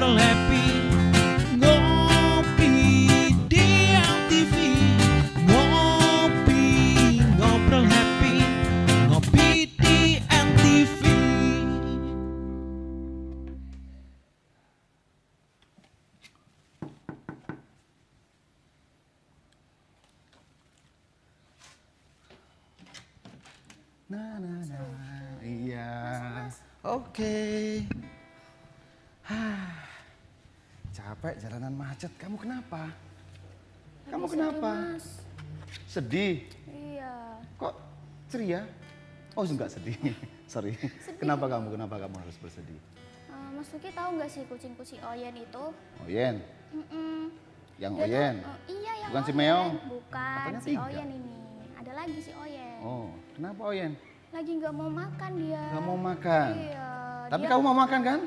ngobrol happy, ngopi di MTV, ngopi ngobrol happy, ngopi di MTV. Iya. Oke. Capek jalanan macet. Kamu kenapa? Kamu kenapa? Sedih? Iya. Kok ceria? Oh, enggak sedih. Sorry. Kenapa kamu harus bersedih? Mas Luki tahu nggak sih kucingku si Oyen itu? Oyen. Yang Dia tuh, Oyen. iya yang Bukan si Oyen. Meong? Bukan, Katanya si 3. Oyen ini. Ada lagi si Oyen. Oh, kenapa Oyen? Lagi nggak mau makan dia. Nggak mau makan? Iya. Tapi dia, kamu mau makan kan?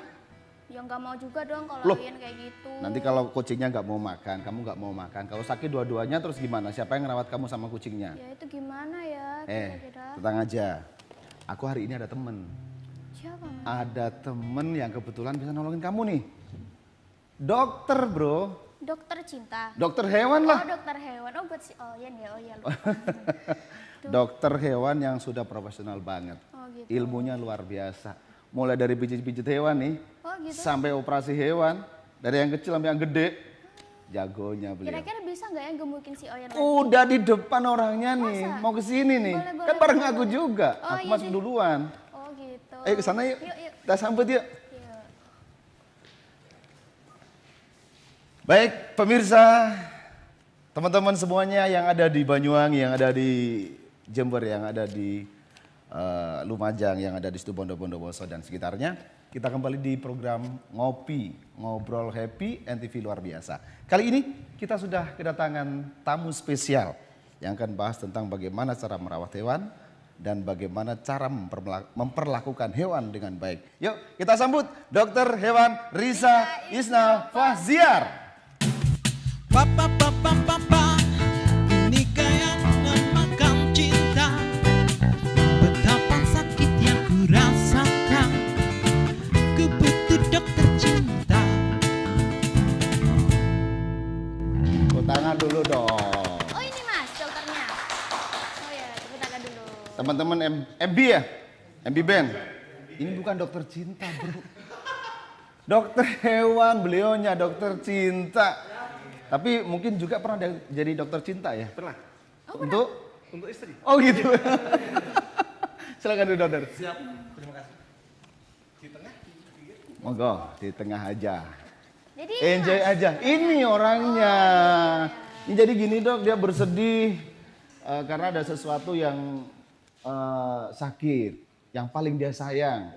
Ya nggak mau juga dong kalau Loh, Oyen kayak gitu. Nanti kalau kucingnya nggak mau makan, kamu nggak mau makan. Kalau sakit dua-duanya terus gimana? Siapa yang ngerawat kamu sama kucingnya? Ya itu gimana ya kira-kira? Tenang aja. Aku hari ini ada temen. Siapa Mas? Ada temen yang kebetulan bisa nolongin kamu nih. Dokter bro. Dokter cinta. Dokter hewan Oh lah. dokter hewan. Oh buat si Oyen ya. Oh ya lupa. Dokter hewan yang sudah profesional banget. Oh gitu. Ilmunya luar biasa. Mulai dari pijit-pijit hewan nih. Oh gitu. Sampai operasi hewan. Dari yang kecil sampai yang gede. Jagonya beliau. Kira-kira bisa nggak ya gemukin si Oyen lagi? Udah di depan orangnya nih. Masa? Mau kesini nih. Boleh, Kan boleh, bareng boleh, aku boleh. juga. Oh, Aku iya masuk deh. duluan. Oh gitu. Ayo kesana yuk. Yuk. Kita sambut yuk. Yuk. Baik pemirsa, teman-teman semuanya yang ada di Banyuwangi, yang ada di Jember, yang ada di Lumajang, yang ada di Situbondo, Bondowoso dan sekitarnya. Kita kembali di program Ngopi, Ngobrol Happy, NTV luar biasa. Kali ini kita sudah kedatangan tamu spesial yang akan bahas tentang bagaimana cara merawat hewan dan bagaimana cara memperlakukan hewan dengan baik. Yuk kita sambut Dokter Hewan Risa Isna Fahziar. Papa, papa, papa, ini kayak memakan cinta. Betapa sakit yang ku rasakan. Ku butuh dokter cinta. Tepuk tangan dulu dong. Oh ini Mas dokternya. Oh ya tepuk tangan dulu. Teman-teman MB ya? MB Band? Ini bukan dokter cinta bro. Dokter hewan, beliaunya dokter cinta. Tapi mungkin juga pernah jadi dokter cinta ya? Pernah. Untuk Istri. Oh gitu. Silakan dulu dokter. Siap. Terima kasih. Di tengah. Monggo, di tengah aja. Jadi Enjoy Mas, aja. Ini orangnya. Ini jadi gini dok, dia bersedih karena ada sesuatu yang sakit, yang paling dia sayang.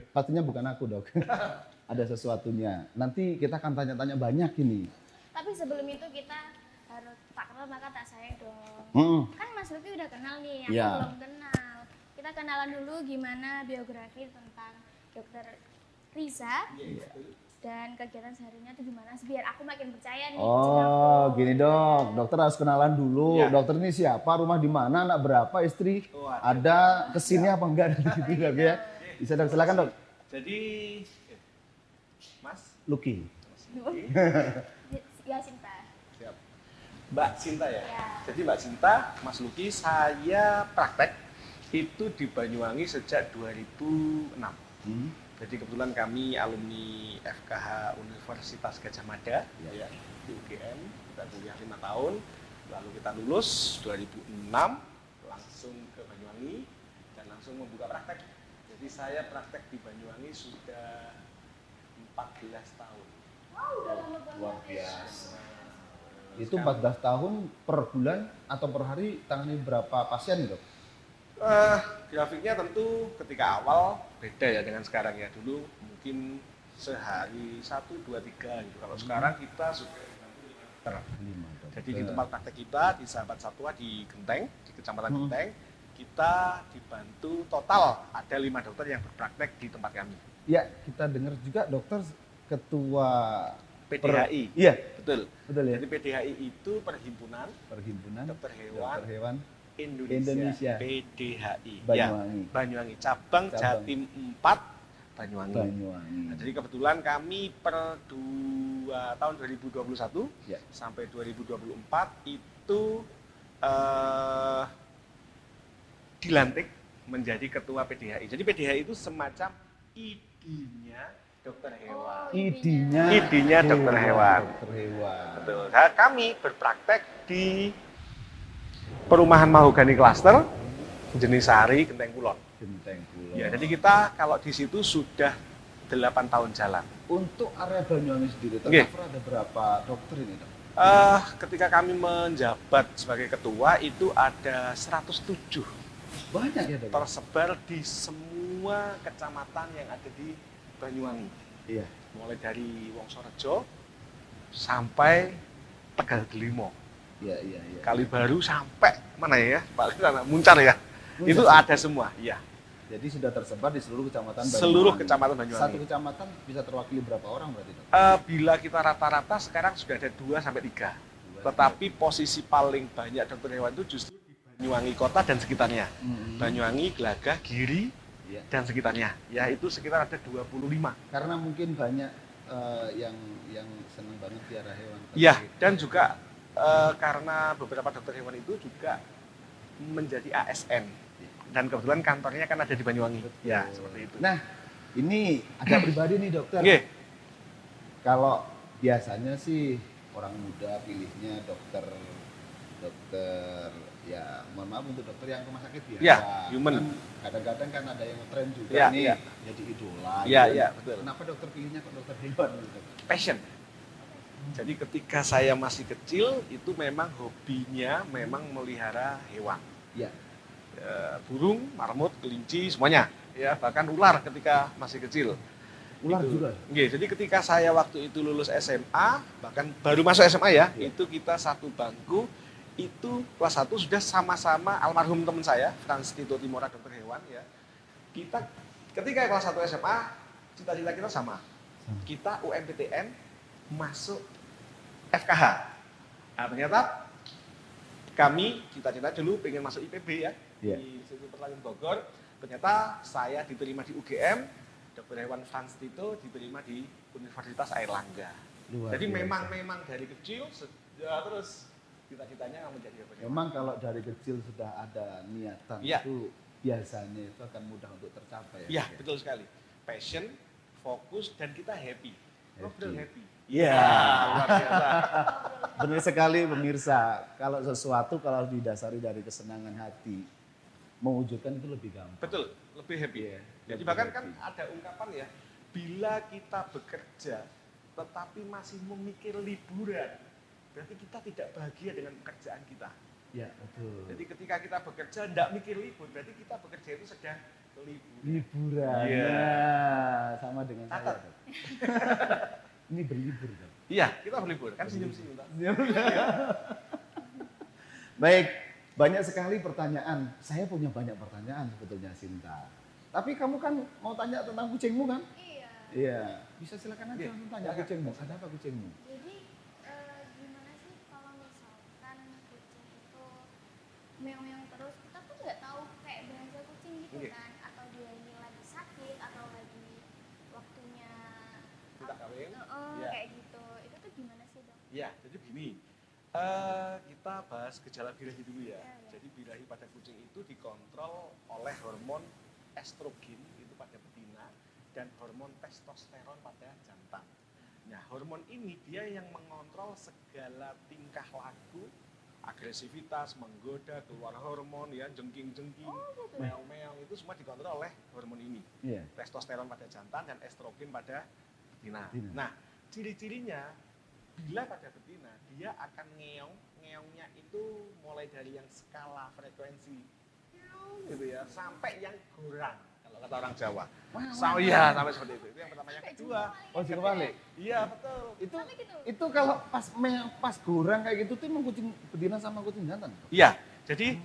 Pastinya bukan aku dok. Ada sesuatunya. Nanti kita akan tanya-tanya banyak ini. tapi sebelum itu kita harus tak kenal maka tak sayang dong. Kan Mas Luki udah kenal nih, aku Iya. belum kenal. Kita kenalan dulu gimana biografi tentang dokter Risa. Dan kegiatan seharinya itu gimana sih biar aku makin percaya nih. Oh, gini dok, dokter harus kenalan dulu. Ya. Dokter ini siapa, rumah di mana, anak berapa, istri, ada kesini apa enggak gitu dok ya. Bisa dok, silakan dok. Jadi Mas Luki. Ya Sinta. siap. Mbak Sinta ya. Ya. Jadi Mbak Sinta, Mas Luki, saya praktek itu di Banyuwangi sejak 2006. Jadi kebetulan kami alumni FKH Universitas Gadjah Mada ya, di UGM, kita kuliah 5 tahun, lalu kita lulus 2006 langsung ke Banyuwangi dan langsung membuka praktek. Jadi saya praktek di Banyuwangi sudah 14 tahun. Wow, udah lama banget. Luar biasa. Itu 14 tahun per bulan atau per hari tangani berapa pasien dok? Grafiknya tentu ketika awal beda ya dengan sekarang ya. Dulu mungkin sehari 1, 2, 3 gitu. Kalau sekarang kita sudah 5. Jadi di tempat praktek kita di Sahabat Satwa di Genteng, di Kecamatan Genteng, kita dibantu total ada 5 dokter yang berpraktek di tempat kami. Ya, kita dengar juga dokter ketua PDHI. Iya, Betul. betul ya. Jadi PDHI itu Perhimpunan Perhimpunan Dokter Hewan Dokter Hewan Indonesia. Indonesia. PDHI. Banyuwangi. Ya, Banyuwangi cabang Cabang. Jatim 4 Banyuwangi. Banyuwangi. Nah, jadi kebetulan kami per tahun 2021 Ya. sampai 2024 itu dilantik menjadi ketua PDHI. Jadi PDHI itu semacam ID-nya dokter hewan. ID-nya dokter hewan. Dokter hewan. Betul. Nah, kami berpraktek di Perumahan Mahogani Cluster, Jenisari, Genteng Kulon. Genteng Kulon. Ya, jadi kita kalau di situ sudah 8 tahun jalan. Untuk area Banyuwangi sendiri, Oke. tercover ada berapa dokter ini, Dok? Ketika kami menjabat sebagai ketua itu ada 107 Banyak ya, Dok? tersebar di semua kecamatan yang ada di Banyuwangi. Iya. Mulai dari Wongsorejo sampai Tegal Delimo, Iya. Kalibaru sampai mana ya? Paling sana Muncar ya. Muncar. Itu ada semua, iya. Jadi sudah tersebar di seluruh kecamatan Banyuwangi. Seluruh kecamatan Banyuwangi. Satu kecamatan bisa terwakili berapa orang berarti, Dok? Bila kita rata-rata sekarang sudah ada 2 sampai 3. Tetapi posisi paling banyak dokter hewan itu justru di Banyuwangi kota dan sekitarnya. Banyuwangi, Glagah, Giri, Iya. dan sekitarnya. Ya itu sekitar ada 25. Karena mungkin banyak yang senang banget piara hewan. Iya, dan juga karena beberapa dokter hewan itu juga menjadi ASN. Dan kebetulan kantornya kan ada di Banyuwangi. Ya, seperti itu. Nah, ini agak pribadi nih, Dokter. Oke. Kalau biasanya sih orang muda pilihnya dokter ya mohon maaf untuk dokter yang rumah sakit biasa. Ya, human. Kan kadang-kadang kan ada yang tren juga Ya, nih ya. jadi idola. Iya, gitu. iya, betul. Kenapa dokter pilihnya kok dokter hewan gitu? Passion. Jadi ketika saya masih kecil itu memang hobinya memang melihara hewan. Iya. Burung, marmut, kelinci, semuanya. Ya, bahkan ular ketika masih kecil. Ular Itu. juga. Nggih, jadi ketika saya waktu itu lulus SMA, bahkan baru masuk SMA ya, Iya. itu kita satu bangku, itu kelas 1 sudah sama-sama almarhum teman saya, Frans Tito Timora dokter hewan ya. Kita ketika kelas 1 SMA, cita-cita kita sama. Kita UMPTN masuk FKH. Nah, ternyata kami cita-cita dulu pengen masuk IPB ya, Iya. di Institut Pertanian Bogor. Ternyata saya diterima di UGM, dokter hewan Frans Tito diterima di Universitas Airlangga. Luar Jadi biasa. memang dari kecil terus cita-citanya menjadi dokter hewan. Memang kalau dari kecil sudah ada niatan Iya. itu biasanya itu akan mudah untuk tercapai. Iya, Dok, ya? betul sekali. Passion, fokus, dan kita happy. Ngobrol happy. Iya. Luar biasa. Benar sekali pemirsa, kalau sesuatu kalau didasari dari kesenangan hati, mewujudkan itu lebih gampang. Betul, lebih happy. Iya, Jadi lebih bahkan kan happy. ada ungkapan ya, bila kita bekerja tetapi masih memikir liburan, berarti kita tidak bahagia dengan pekerjaan kita. Ya, betul. Jadi ketika kita bekerja tidak mikir libur, berarti kita bekerja itu sedang liburan. Liburan. Iya. Nah, sama dengan saya. Catat. Dok. Ini berlibur, Dok. Iya, kita berlibur kan senyum-senyum. Pak. Baik, banyak sekali pertanyaan. Saya punya banyak pertanyaan sebetulnya, Sinta. Tapi kamu kan mau tanya tentang kucingmu kan? Iya. Iya. Bisa silakan aja Iya, langsung tanya silakan. kucingmu. Ada apa kucingmu? Jadi gimana sih kalau misalkan kucing itu meong-meong terus, kita tuh nggak tahu kayak bahasa kucing gitu Oke. kan, atau dia ini lagi sakit atau lagi waktunya Kita kawin. Iya. kayak gitu. Itu tuh gimana sih, Dok? Ya, jadi begini. Kita bahas gejala birahi dulu ya. Ya. Jadi birahi pada kucing itu dikontrol oleh hormon estrogen itu pada betina dan hormon testosteron pada jantan. Nah, hormon ini dia yang mengontrol segala tingkah laku, agresivitas, menggoda, keluar hormon ya, jengking-jengking, meong-meong itu semua dikontrol oleh hormon ini. Iya. Testosteron pada jantan dan estrogen pada betina. Betina. Nah, ciri-cirinya bila pada betina dia akan ngeongnya itu mulai dari yang skala frekuensi gitu ya sampai yang kurang kalau kata orang Jawa. Ya sampai seperti itu. Itu yang pertama. Yang kedua, Oh, jika balik. iya betul. Itu Tapi gitu. itu kalau pas gorang kayak gitu tuh emang kucing betina sama kucing jantan. Iya. Jadi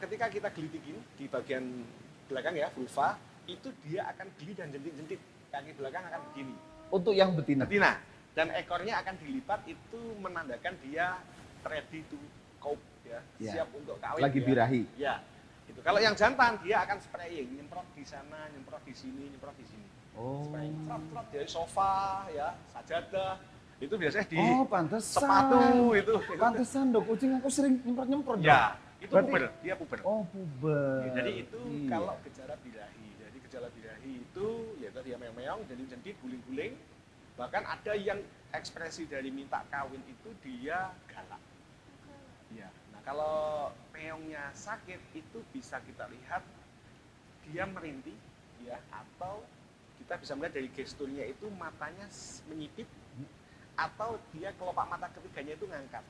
ketika kita gelitikin di bagian belakang ya vulva itu dia akan geli dan jentik-jentik. Kaki belakang akan begini. Untuk yang betina. Betina. Dan ekornya akan dilipat itu menandakan dia ready to cope ya, Ya. siap untuk kawin. Lagi ya. birahi. Ya. Itu kalau yang jantan dia akan spraying, nyemprot di sana, nyemprot di sini, nyemprot di sini. Oh. Spraying, trot dari sofa, ya, sajadah. Itu biasanya di pantesan. sepatu itu. Pantesan dok, kucing aku sering nyemprot-nyemprot. Ya, itu Berarti- puber, dia puber. Oh puber. Jadi itu Iya. kalau gejala birahi. Jadi gejala birahi itu yaitu dia meong-meong, jendit-jendit, guling-guling. Bahkan ada yang ekspresi dari minta kawin itu dia galak. Ya. Nah kalau meongnya sakit itu bisa kita lihat dia merintih, ya, atau kita bisa melihat dari gesturnya itu matanya menyipit, atau dia kelopak mata ketiganya itu ngangkat.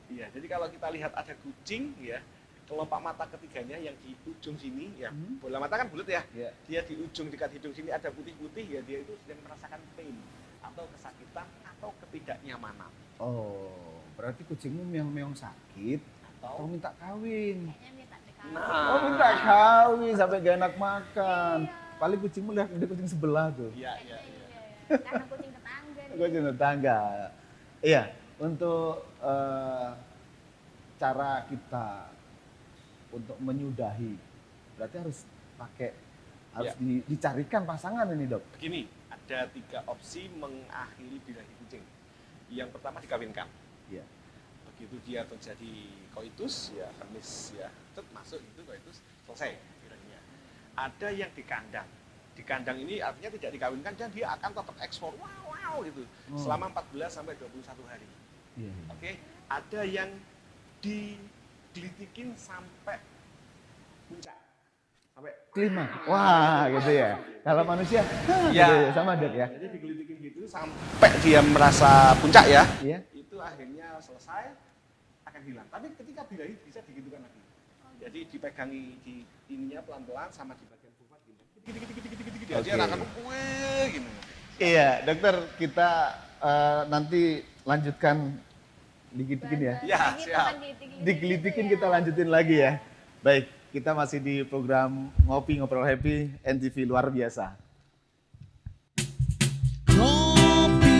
Iya, jadi kalau kita lihat ada kucing, ya, kelopak mata ketiganya yang di ujung sini, ya, bola mata kan bulat ya, Iya. dia di ujung dekat hidung sini ada putih-putih, ya, dia itu sedang merasakan pain atau kesakitan atau ketidaknyamanan. Oh, berarti kucingmu meong-meong sakit atau Atau minta kawin? Kayaknya minta dikawin. nah, Oh minta kawin sampai gak enak makan. Paling kucingmu lihat ada kucing sebelah tuh. iya, iya, Iya, iya. ya. Karena kucing tetangga. nih. Kucing tetangga. Iya, untuk cara kita untuk menyudahi, berarti harus pakai, harus dicarikan pasangan ini dok. Begini, ada 3 opsi mengakhiri birahi kucing. Yang pertama dikawinkan. Iya. Begitu dia terjadi koitus, ya penis, ya masuk itu koitus, selesai birahinya. Ada yang di kandang. Di kandang ini artinya tidak dikawinkan dan dia akan tetap ekspor, wow gitu, selama 14 sampai 21 hari. Iya. Oke, ada yang digelitikin sampai puncak, sampai Klima. Wah, gitu ya. Kalau manusia, Ya. gitu ya, sama dok ya. jadi digelitikin gitu sampai dia merasa puncak ya. Iya. Itu akhirnya selesai akan hilang. Tapi ketika birahi bisa digitukan lagi. Jadi dipegangi di ininya pelan-pelan sama di bagian vulva gini. Gitu. Oke. Dia akan gini. Iya, dokter kita nanti lanjutkan dikit-dikit ya. Ya, Gitu siap. kan, gitu-gitu Digelitikin ya. kita lanjutin lagi ya. Baik, kita masih di program Ngopi Ngobrol Happy NTV luar biasa. Ngopi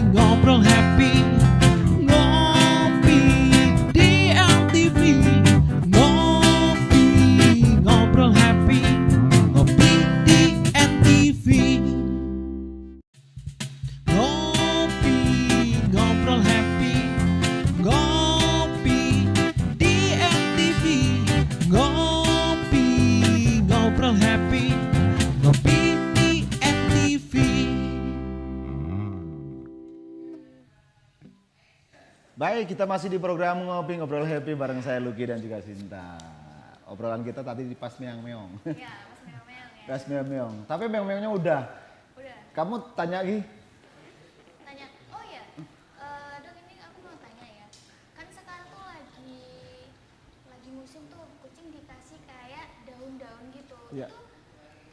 ngobrol happy, ngopi di LTV. Ngopi ngobrol happy, ngopi di NTV. Ngopi ngobrol happy, ngopi di NTV. Ngopi ngobrol happy, ngopi di NTV. Baik, kita masih di program Ngopi Ngobrol Happy bareng saya Lucky dan juga Sinta. Obrolan kita tadi di pas meong-meong. Iya, Mas meong-meong ya. Pas meong-meong. Tapi meong-meongnya udah. Udah. Kamu tanya lagi. Tanya, oh ya, dok ini aku mau tanya ya. Kan sekarang tuh lagi musim tuh kucing dikasih kayak daun-daun gitu. Iya. Itu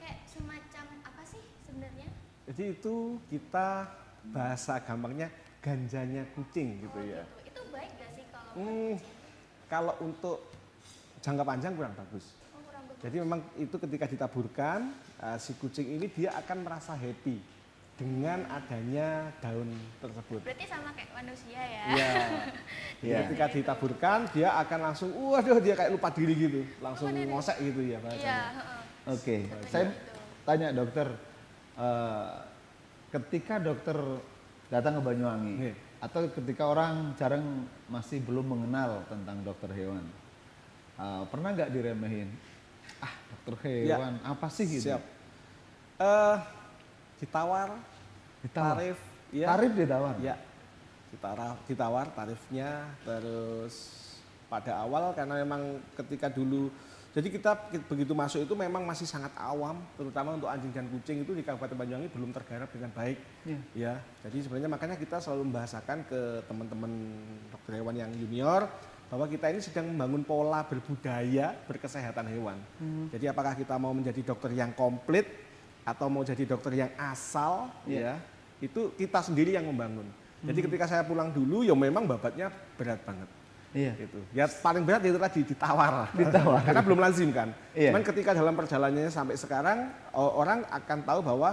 kayak semacam apa sih sebenarnya? Jadi itu kita bahasa gampangnya ganjanya kucing gitu ya. Itu baik gak sih kalau Kalau untuk jangka panjang kurang bagus. kurang bagus? Jadi memang itu ketika ditaburkan, si kucing ini dia akan merasa happy dengan adanya daun tersebut. Berarti sama kayak manusia ya? Iya. Iya. Ketika ditaburkan, dia akan langsung, waduh dia kayak lupa diri gitu, langsung Lupa diri. ngosek gitu ya Iya, bahasanya. heeh. Oke, saya tanya dokter, ketika dokter datang ke Banyuwangi, Iya. atau ketika orang jarang masih belum mengenal tentang dokter hewan, pernah nggak diremehin? Ah, dokter hewan, apa sih gitu? Siap. Ditawar, Ditawar? tarif, ya. Tarif ditawar? Ya, ditawar tarifnya, terus pada awal karena memang ketika dulu, jadi kita begitu masuk itu memang masih sangat awam, terutama untuk anjing dan kucing itu di Kabupaten Banyuwangi belum tergarap dengan baik. Iya. Ya, jadi sebenarnya makanya kita selalu membahasakan ke teman-teman dokter hewan yang junior bahwa kita ini sedang membangun pola berbudaya berkesehatan hewan. Jadi apakah kita mau menjadi dokter yang komplit atau mau jadi dokter yang asal, ya itu kita sendiri yang membangun. Jadi ketika saya pulang dulu, ya memang babatnya berat banget. Iya. Gitu. Ya paling berat itu tadi ditawar. Ditawar. Karena belum lazim kan. Iya. Cuman ketika dalam perjalanannya sampai sekarang orang akan tahu bahwa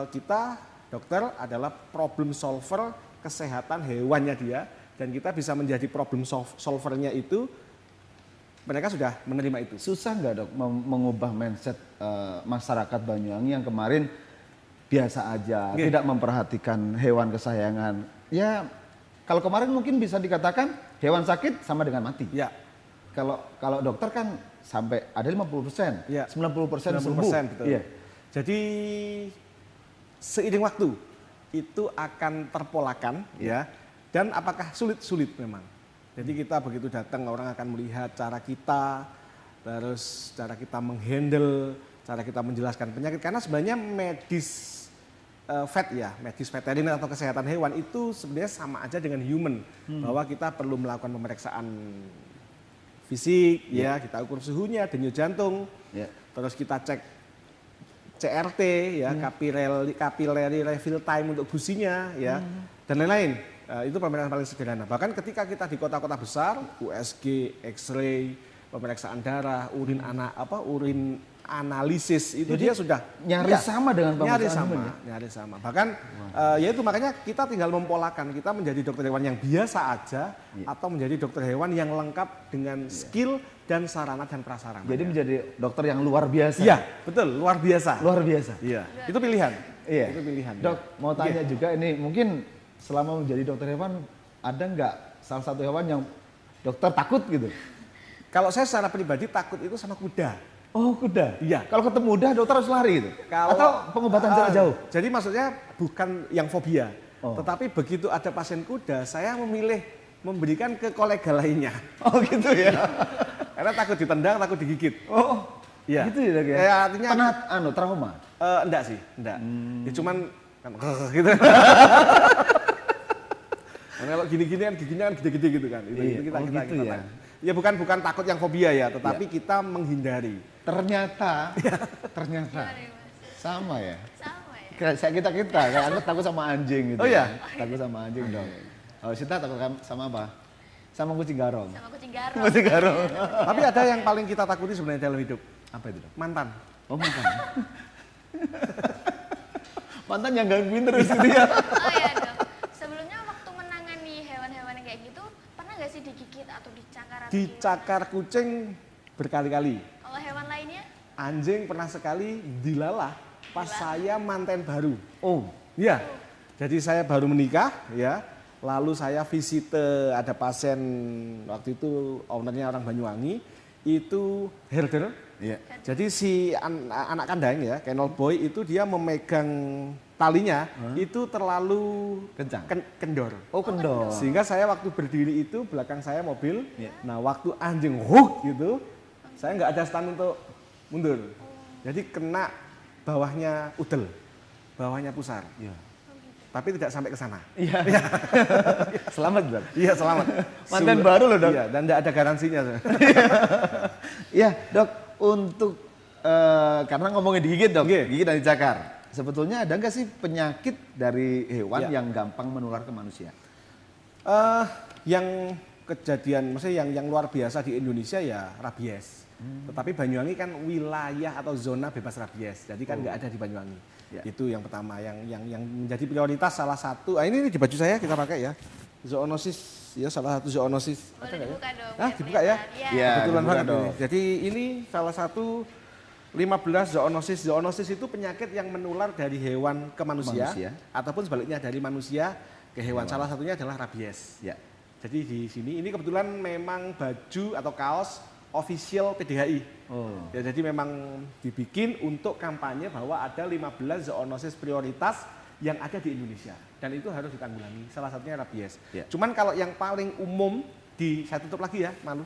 kita dokter adalah problem solver kesehatan hewannya dia dan kita bisa menjadi problem solvernya itu mereka sudah menerima itu. Susah nggak dok mengubah mindset masyarakat Banyuwangi yang kemarin biasa aja, tidak memperhatikan hewan kesayangan. Ya kalau kemarin mungkin bisa dikatakan hewan sakit sama dengan mati. Ya. Kalau dokter kan sampai ada 50%, Ya. 90% 90%, sembuh. betul. Iya. Jadi seiring waktu itu akan terpolakan ya. Dan apakah sulit memang. Jadi kita begitu datang orang akan melihat cara kita, terus cara kita menghandle, cara kita menjelaskan penyakit. Karena sebenarnya medis medis veteriner atau kesehatan hewan itu sebenarnya sama aja dengan human. Bahwa kita perlu melakukan pemeriksaan fisik, ya kita ukur suhunya, denyut jantung, terus kita cek CRT, ya capillary refill time untuk gusinya, ya dan lain-lain. Itu pemeriksaan paling sederhana. Bahkan ketika kita di kota-kota besar, USG, X-ray, pemeriksaan darah, urin analisis itu. Jadi dia sudah nyaris sama dengan pemeriksaan human, nyaris sama. Bahkan ya itu makanya kita tinggal mempolakan, kita menjadi dokter hewan yang biasa aja atau menjadi dokter hewan yang lengkap dengan skill dan sarana dan prasarana. Jadi menjadi dokter yang luar biasa. Iya, betul, luar biasa. Luar biasa. Iya. Itu pilihan. Iya. Itu pilihan. Dok, mau tanya juga ini mungkin selama menjadi dokter hewan ada nggak salah satu hewan yang dokter takut gitu? Kalau saya secara pribadi takut itu sama kuda. Oh kuda? Iya. Kalau ketemu kuda dokter harus lari gitu? Atau pengobatan jarak jauh? Jadi maksudnya bukan yang fobia. Tetapi begitu ada pasien kuda, saya memilih memberikan ke kolega lainnya. Oh gitu ya? Karena takut ditendang, takut digigit. Oh iya. Gitu ya dok ya? Artinya pernah trauma? Enggak sih, enggak. Ya, cuman kan gitu. Kalau gini-gini kan giginya kan gede-gede gitu kan. Itu kita ya. Ya bukan takut yang fobia ya, tetapi kita menghindari. Ternyata sama ya. Sama ya. Kayak kita kayak anak takut sama anjing gitu. Oh iya? Takut sama anjing dong. Oh Sita takut sama apa? Sama kucing garong. Sama kucing garong. Kucing garong. Tapi ada yang paling kita takuti sebenarnya dalam hidup. Apa itu dok? Mantan. Oh mantan. Mantan yang gangguin terus gitu ya. Oh iya dok. Sebelumnya waktu menangani hewan-hewan yang kayak gitu, pernah nggak sih digigit atau dicakar? Atau Dicakar kucing berkali-kali. Kalau hewan lainnya? Anjing pernah sekali dilalah pas saya manten baru. Oh. Iya. Jadi saya baru menikah ya. Lalu saya visite ada pasien waktu itu ownernya orang Banyuwangi itu herder. Iya. Jadi si anak kandang ya, kennel boy itu dia memegang talinya itu terlalu Kencang? Kendor. Oh kendor. Sehingga saya waktu berdiri itu belakang saya mobil. Nah waktu anjing hook gitu, saya nggak ada stand untuk mundur. Jadi kena bawahnya udel, bawahnya pusar. Iya. Tapi tidak sampai ke sana. Iya. Selamat dok. Iya selamat. Mantan baru loh dok. Iya dan tidak ada garansinya. Iya dok, untuk karena ngomongin digigit dok, Oke. gigit dan dicakar. Sebetulnya ada nggak sih penyakit dari hewan Iya. yang gampang menular ke manusia? Yang kejadian, maksudnya yang luar biasa di Indonesia ya rabies. Tetapi Banyuwangi kan wilayah atau zona bebas rabies, jadi kan nggak ada di Banyuwangi. Ya. Itu yang pertama, yang menjadi prioritas salah satu. Ini di baju saya kita pakai ya, zoonosis ya salah satu zoonosis. Boleh dibuka dong. Ah, biar dibuka ya? kelihatan. Iya. Kebetulan dibuka banget dong. ini. Jadi ini salah satu 15 zoonosis. Zoonosis itu penyakit yang menular dari hewan ke manusia. Ataupun sebaliknya dari manusia ke hewan. Salah satunya adalah rabies. Ya. Jadi di sini ini kebetulan memang baju atau kaos official PDHI. Oh. Ya, jadi memang dibikin untuk kampanye bahwa ada 15 zoonosis prioritas yang ada di Indonesia dan itu harus ditanggulangi. Salah satunya rabies. Ya. Cuman kalau yang paling umum saya tutup lagi ya, malu.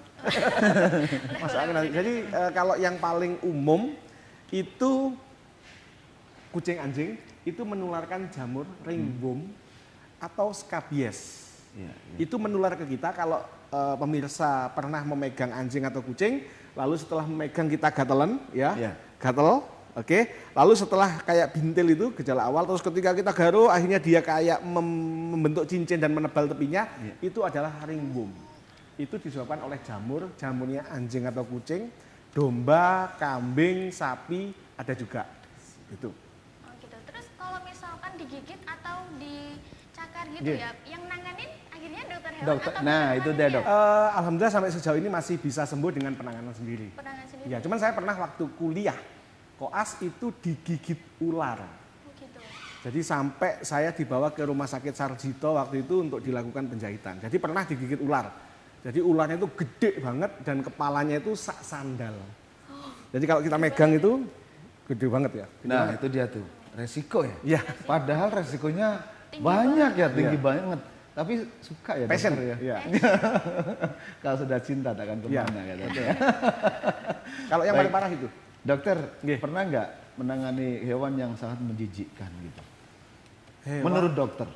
Masuk angin nanti. Jadi kalau yang paling umum itu kucing anjing itu menularkan jamur ringworm atau scabies. Ya. Itu menular ke kita kalau pemirsa pernah memegang anjing atau kucing, lalu setelah memegang kita gatelan, ya, gatel, oke. Lalu setelah kayak bintil itu gejala awal, terus ketika kita garuk, akhirnya dia kayak membentuk cincin dan menebal tepinya, itu adalah ringworm. Itu disebabkan oleh jamurnya anjing atau kucing, domba, kambing, sapi, ada juga. Itu. Oh gitu. Terus kalau misalkan digigit atau dicakar cakar gitu Nggih. ya. Yang nanganin akhirnya dokter hewan Dokter, atau nah, memang itu dia, Dok. Alhamdulillah sampai sejauh ini masih bisa sembuh dengan penanganan sendiri. penanganan sendiri. Ya, cuman saya pernah waktu kuliah koas itu digigit ular. Oh, gitu. Jadi sampai saya dibawa ke rumah sakit Sarjito waktu itu untuk dilakukan penjahitan. Jadi pernah digigit ular. Jadi ularnya itu gede banget dan kepalanya itu sak sandal. Jadi kalau kita megang itu gede banget ya. Gede Nah, banget. itu dia tuh. Resiko ya. Iya. Padahal resikonya Tinggi banyak ya, tinggi Iya. banget. Tapi suka ya Passion dokter ya. Iya. Kalau sudah cinta takkan Iya. kemana katanya. Kalau yang Baik. paling parah itu. Dokter, Nggih. pernah nggak menangani hewan yang sangat menjijikkan gitu? Hewan. Menurut dokter?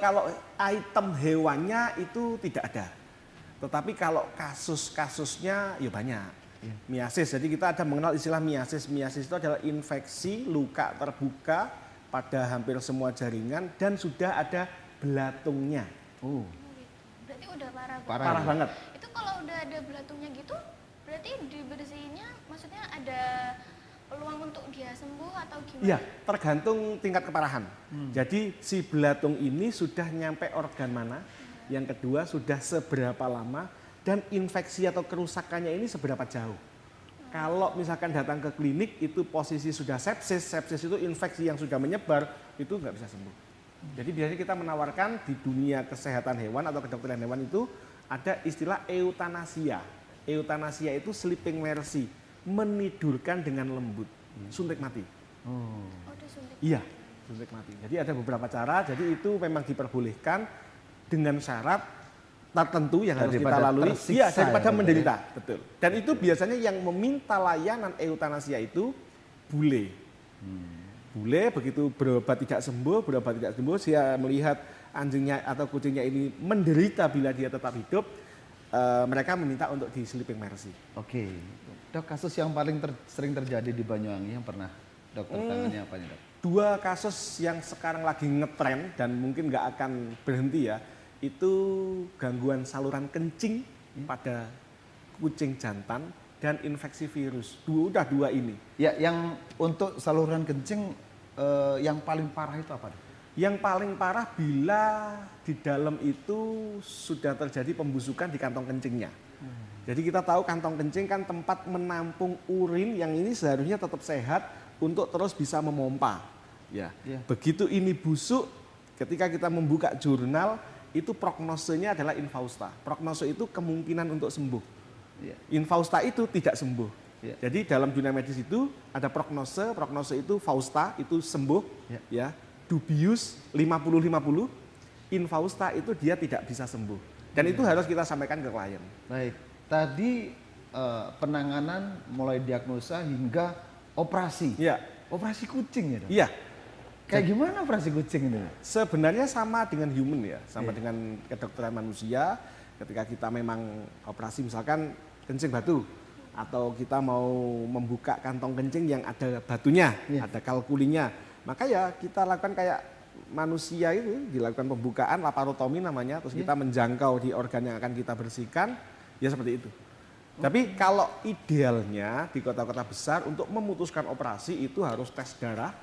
Kalau item hewannya itu tidak ada. Tetapi kalau kasus-kasusnya ya banyak. Miasis, jadi kita ada mengenal istilah miasis. Miasis itu adalah infeksi luka terbuka pada hampir semua jaringan dan sudah ada belatungnya. Oh, Berarti udah parah banget. Parah. Parah banget. Itu kalau udah ada belatungnya gitu, berarti dibersihinnya maksudnya ada peluang untuk dia sembuh atau gimana? Iya, tergantung tingkat keparahan. Jadi si belatung ini sudah nyampe organ mana, yang kedua sudah seberapa lama, dan infeksi atau kerusakannya ini seberapa jauh. Kalau misalkan datang ke klinik itu posisi sudah sepsis, sepsis itu infeksi yang sudah menyebar, itu nggak bisa sembuh. Jadi biasanya kita menawarkan di dunia kesehatan hewan atau kedokteran hewan itu ada istilah eutanasia. Eutanasia itu sleeping mercy, menidurkan dengan lembut, suntik mati. oh. Oh, disuntik. Iya, suntik mati. Jadi ada beberapa cara, jadi itu memang diperbolehkan dengan syarat tertentu yang harus kita Daripada lalui. tersiksa Iya, daripada ya, menderita, betul. Dan itu biasanya yang meminta layanan eutanasia itu bule. Bule begitu berobat tidak sembuh, dia melihat anjingnya atau kucingnya ini menderita bila dia tetap hidup, mereka meminta untuk di sleeping mercy. Oke. Dok, kasus yang paling sering terjadi di Banyuwangi yang pernah dokter tangani apa nih, Dok? Dua kasus yang sekarang lagi ngetren dan mungkin nggak akan berhenti ya, itu gangguan saluran kencing pada kucing jantan dan infeksi virus. Udah dua ini. Ya, yang untuk saluran kencing yang paling parah itu apa, Dok? Yang paling parah bila di dalam itu sudah terjadi pembusukan di kantong kencingnya. Jadi kita tahu kantong kencing kan tempat menampung urin yang ini seharusnya tetap sehat untuk terus bisa memompa. Ya. Iya. Begitu ini busuk, ketika kita membuka jurnal itu prognosenya adalah infausta. Prognose itu kemungkinan untuk sembuh. Iya. Infausta itu tidak sembuh. Iya. Jadi dalam dunia medis itu ada prognose itu fausta itu sembuh, Iya. ya. Dubius 50-50, infausta itu dia tidak bisa sembuh. Dan itu harus kita sampaikan ke klien. Baik. Tadi penanganan mulai diagnosa hingga operasi. Iya. Operasi kucing ya, Dok? Iya. Kayak gimana operasi kucing itu? Sebenarnya sama dengan human ya, sama Iya. dengan kedokteran manusia. Ketika kita memang operasi misalkan kencing batu atau kita mau membuka kantong kencing yang ada batunya, Iya. ada kalkulinya, maka ya kita lakukan kayak manusia itu dilakukan pembukaan laparotomi namanya, terus kita menjangkau di organ yang akan kita bersihkan, ya seperti itu. Tapi kalau idealnya di kota-kota besar untuk memutuskan operasi itu harus tes darah,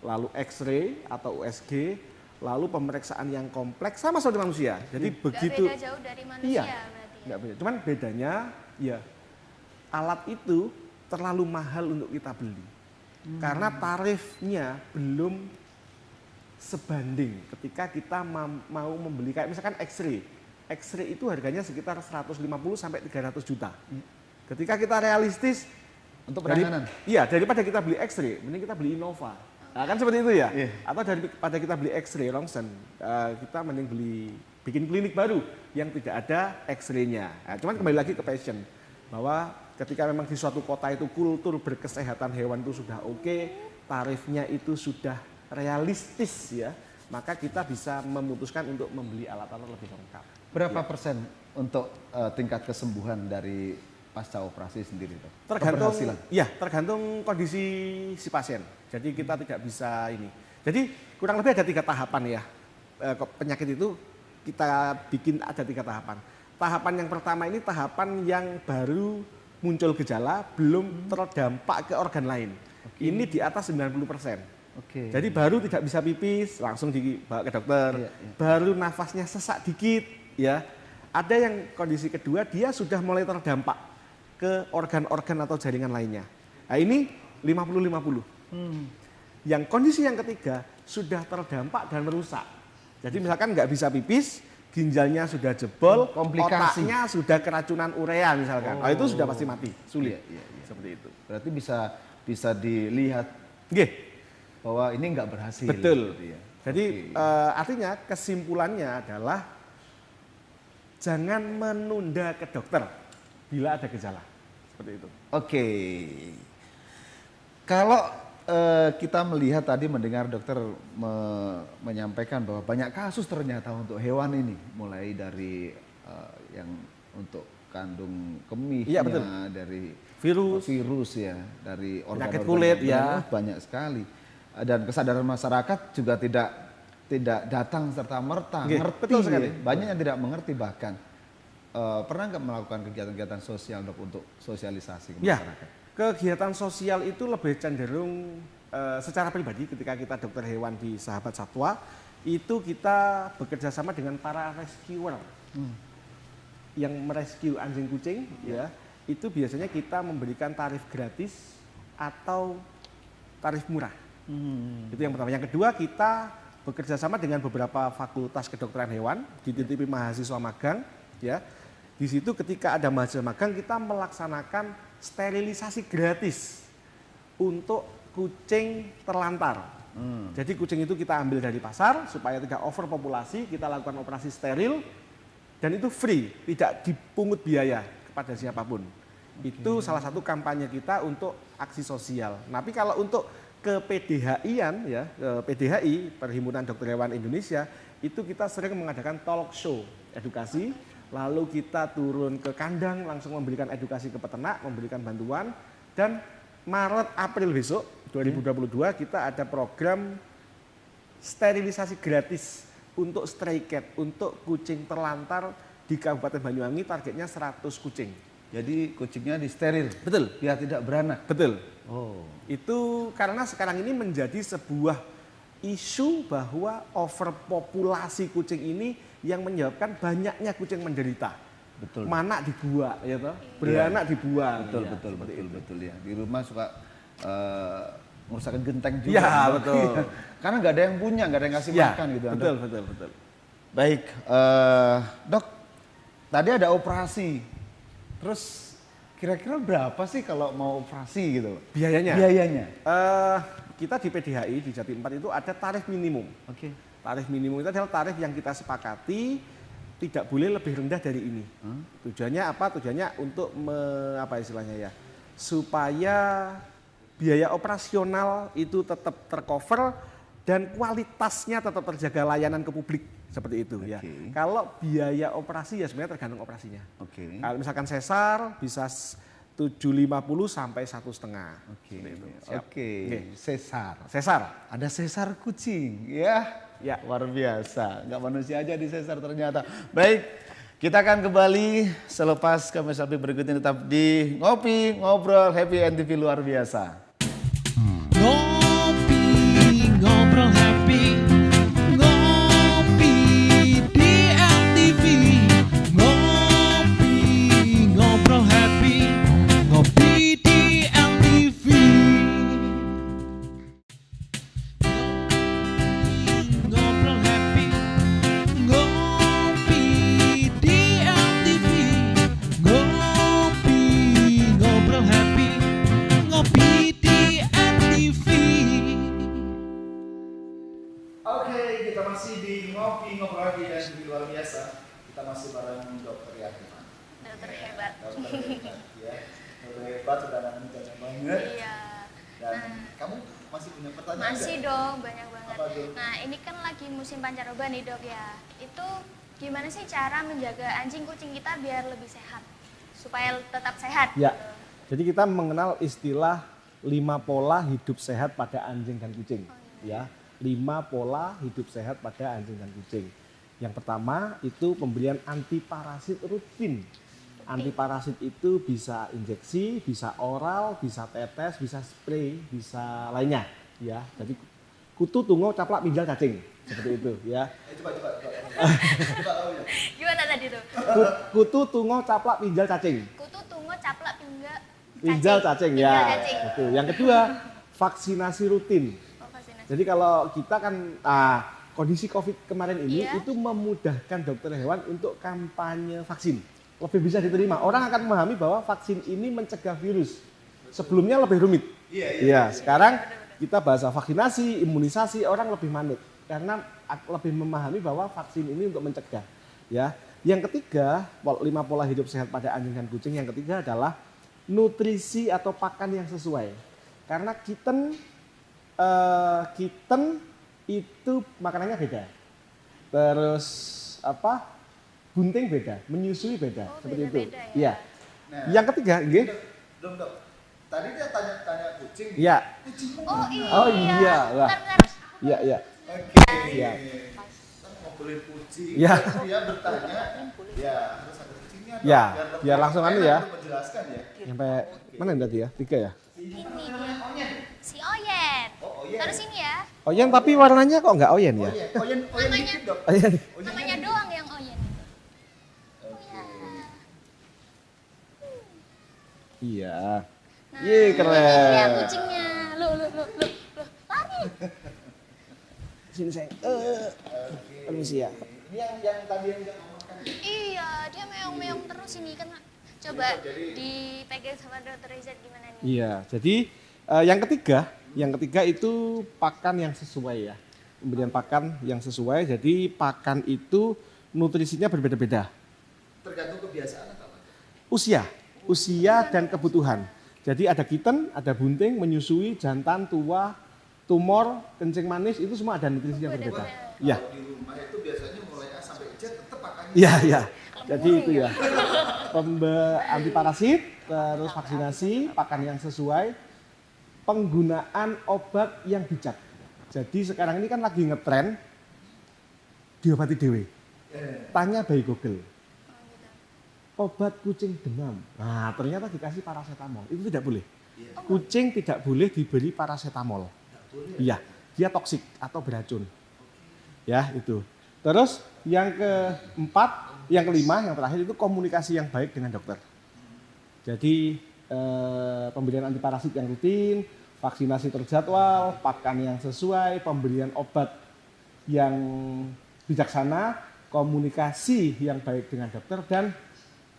lalu X-ray atau USG, lalu pemeriksaan yang kompleks sama seperti manusia. Jadi Nggak begitu. beda jauh dari manusia Iya, berarti ya? nggak beda. Cuman bedanya ya alat itu terlalu mahal untuk kita beli. Karena tarifnya belum sebanding ketika kita mau membeli kayak misalkan X-ray. X-ray itu harganya sekitar 150 sampai 300 juta. Ketika kita realistis Untuk penanganan? daripada kita beli X-ray, mending kita beli Innova. Nah, kan seperti itu ya. Iya. Atau daripada kita beli X-ray Rongsen, kita mending bikin klinik baru yang tidak ada X-ray-nya. Nah, cuman kembali lagi ke passion bahwa ketika memang di suatu kota itu kultur berkesehatan hewan itu sudah oke, tarifnya itu sudah realistis ya, maka kita bisa memutuskan untuk membeli alat-alat lebih lengkap. Berapa persen untuk tingkat kesembuhan dari pasca operasi sendiri, Dok? Tergantung, Keberhasilan. ya tergantung kondisi si pasien. Jadi kita tidak bisa ini. Jadi kurang lebih ada 3 tahapan ya. Penyakit itu kita bikin ada 3 tahapan. Tahapan yang pertama ini tahapan yang baru muncul gejala, belum terdampak ke organ lain. Ini di atas 90%. Oke. Jadi baru tidak bisa pipis, langsung dibawa ke dokter. Iya, iya. Baru nafasnya sesak dikit, ya. Ada yang kondisi kedua dia sudah mulai terdampak ke organ-organ atau jaringan lainnya. Nah ini 50-50. Yang kondisi yang ketiga sudah terdampak dan merusak. Jadi misalkan nggak bisa pipis, ginjalnya sudah jebol, Komplikasi. otaknya sudah keracunan urea misalkan. Nah itu sudah pasti mati, sulit. Iya, iya. Seperti itu. Berarti bisa dilihat Nggih. bahwa ini nggak berhasil. Betul. gitu ya. Jadi Oke. artinya kesimpulannya adalah jangan menunda ke dokter bila ada gejala. Seperti itu. Oke. Kalau kita melihat tadi mendengar dokter menyampaikan bahwa banyak kasus ternyata untuk hewan ini, mulai dari yang untuk kandung kemihnya, Iya, betul. dari Virus. ya, dari Penyakit organ-organ kulit, organ, ya. banyak sekali. Dan kesadaran masyarakat juga tidak datang serta merta Nggih, ngerti. betul sekali. Banyak yang tidak mengerti bahkan. Pernah nggak melakukan kegiatan-kegiatan sosial Dok, untuk sosialisasi ke Ya, masyarakat? kegiatan sosial itu lebih cenderung secara pribadi ketika kita dokter hewan di Sahabat Satwa, itu kita bekerja sama dengan para rescuer yang merescue anjing kucing, ya. Itu biasanya kita memberikan tarif gratis atau tarif murah. Itu yang pertama. Yang kedua, kita bekerja sama dengan beberapa fakultas kedokteran hewan, dititipi mahasiswa magang, ya. Di situ ketika ada mahasiswa magang, kita melaksanakan sterilisasi gratis untuk kucing terlantar. Jadi kucing itu kita ambil dari pasar supaya tidak overpopulasi, kita lakukan operasi steril dan itu free, tidak dipungut biaya kepada siapapun. Itu salah satu kampanye kita untuk aksi sosial. Tapi kalau untuk ke PDHI-an ya, ke PDHI Perhimpunan Dokter Hewan Indonesia, itu kita sering mengadakan talk show edukasi, lalu kita turun ke kandang langsung memberikan edukasi ke peternak, memberikan bantuan, dan Maret April besok 2022 kita ada program sterilisasi gratis untuk stray cat, untuk kucing terlantar di Kabupaten Banyuwangi, targetnya 100 kucing. Jadi kucingnya disteril Betul, biar tidak beranak. betul. Oh. Itu karena sekarang ini menjadi sebuah isu bahwa overpopulasi kucing ini yang menyebabkan banyaknya kucing menderita. Betul. Mana dibuang, ya toh? Beranak dibuang. Betul, Ya, betul, seperti betul, itu. betul ya. Di rumah suka merusakan genteng juga. Ya, betul. Karena nggak ada yang punya, nggak ada yang ngasih Ya, makan gitu. betul, betul, betul. Baik, Dok. Tadi ada operasi. Terus kira-kira berapa sih kalau mau operasi gitu? Biayanya? Biayanya. Kita di PDHI di Jatim 4 itu ada tarif minimum. Oke. Tarif minimum itu adalah tarif yang kita sepakati tidak boleh lebih rendah dari ini. Tujuannya apa? Tujuannya untuk apa istilahnya ya? Supaya biaya operasional itu tetap tercover dan kualitasnya tetap terjaga, layanan ke publik seperti itu ya. Oke. Kalau biaya operasi ya sebenarnya tergantung operasinya. Oke. Kalau misalkan sesar bisa 750 sampai 1,5. Oke. Seperti itu. Siap. Oke. Oke. Sesar. Sesar. Ada sesar kucing, ya. Ya. Luar biasa. Nggak manusia aja di sesar ternyata. Baik, kita akan kembali selepas komersial berikut ini, tetap di Ngopi Ngobrol Happy NTV luar biasa. Ngopi, ngobrol happy, ngopi di MTV. Ngopi, ngobrol happy, ngopi di MTV. Ngobrol happy, ngopi di MTV. Ngopi, ngobrol happy, ngopi di MTV. Oke, kita masih di Ngopi Ngobrol Happy dan NTV luar biasa. Kita masih bareng Dokter Yakiman. Dokter hebat. Dokter hebat, ya. Dokter hebat, sudah nanganin banyak banget. Iya. Dan kamu masih punya pertanyaan? Masih nggak? dong, banyak banget. Apa tuh? Nah, ini kan lagi musim pancaroba nih, Dok ya. Itu gimana sih cara menjaga anjing kucing kita biar lebih sehat? Supaya tetap sehat. Ya. gitu. Jadi kita mengenal istilah 5 pola hidup sehat pada anjing dan kucing. Ya, 5 pola hidup sehat pada anjing dan kucing. Yang pertama itu pemberian antiparasit rutin. Antiparasit itu bisa injeksi, bisa oral, bisa tetes, bisa spray, bisa lainnya. Ya, jadi kutu, tungau, caplak, pinjal, cacing. Seperti itu ya. Coba tahu ya. Gimana tadi tuh? Kutu, tungau, caplak, pinjal, cacing. Kutu, tunggu, caplak, Pinjal, cacing ya. Pinjal, cacing. Betul. Yang kedua, vaksinasi rutin. Oh, vaksinasi. Jadi kalau kita kan kondisi COVID kemarin ini Iya. itu memudahkan dokter hewan untuk kampanye vaksin. Lebih bisa diterima. Orang akan memahami bahwa vaksin ini mencegah virus. Sebelumnya lebih rumit. Iya, sekarang kita bahasa vaksinasi, imunisasi, orang lebih manut karena lebih memahami bahwa vaksin ini untuk mencegah. Ya. Yang ketiga, 5 pola hidup sehat pada anjing dan kucing. Yang ketiga adalah nutrisi atau pakan yang sesuai. Karena kitten itu makanannya beda. Terus bunting beda, menyusui beda, Oh, seperti beda-beda itu. ya. Iya. Nah, Yang ketiga, nggih. Dok. Tadi dia tanya kucing. Iya. Oh iya. Oh, iya. Wah. Bentar. Iya, iya. Oke. Iya. Kita mau beli kucing. Iya. Dia bertanya, ya harus ada kucingnya. dong, Ya, lebih biar langsung anu enak ya. untuk menjelaskan ya. Sampai mana yang tadi ya? 3 ya? Ini dia. Si Oyen. Oh, Oyen. Terus ini ya. Oyen tapi warnanya kok nggak oyen ya? Oyen dikit dok. Oyen. Namanya doang yang Oyen. Iya. Nah, Iya, keren. Ini dia kucingnya. Lu. Lari. Sini sayang. Permisi ya. Ini yang tadi yang nggak mau makan. Iya, dia meong-meong terus ini kan. Coba dipegang sama Dokter Rizat gimana nih? Iya, jadi yang ketiga itu pakan yang sesuai ya. Pemberian pakan yang sesuai, jadi pakan itu nutrisinya berbeda-beda. Tergantung kebiasaan atau apa? Usia dan kebutuhan. Jadi ada kitten, ada bunting, menyusui, jantan, tua, tumor, kencing manis, itu semua ada nutrisi yang berbeda. Iya, Kalau di rumah itu biasanya mulai A sampai Z tetap pakannya. iya. Jadi itu ya. Anti parasit, terus vaksinasi, pakan yang sesuai, penggunaan obat yang bijak. Jadi sekarang ini kan lagi ngetren diobati dewe. Tanya bayi Google. Obat kucing demam. Nah, ternyata dikasih paracetamol. Itu tidak boleh. Kucing tidak boleh diberi paracetamol. Iya, dia toksik atau beracun. Ya, itu. Terus yang kelima, yang terakhir itu komunikasi yang baik dengan dokter. Jadi pemberian anti parasit yang rutin, vaksinasi terjadwal, pakan yang sesuai, pemberian obat yang bijaksana, komunikasi yang baik dengan dokter, dan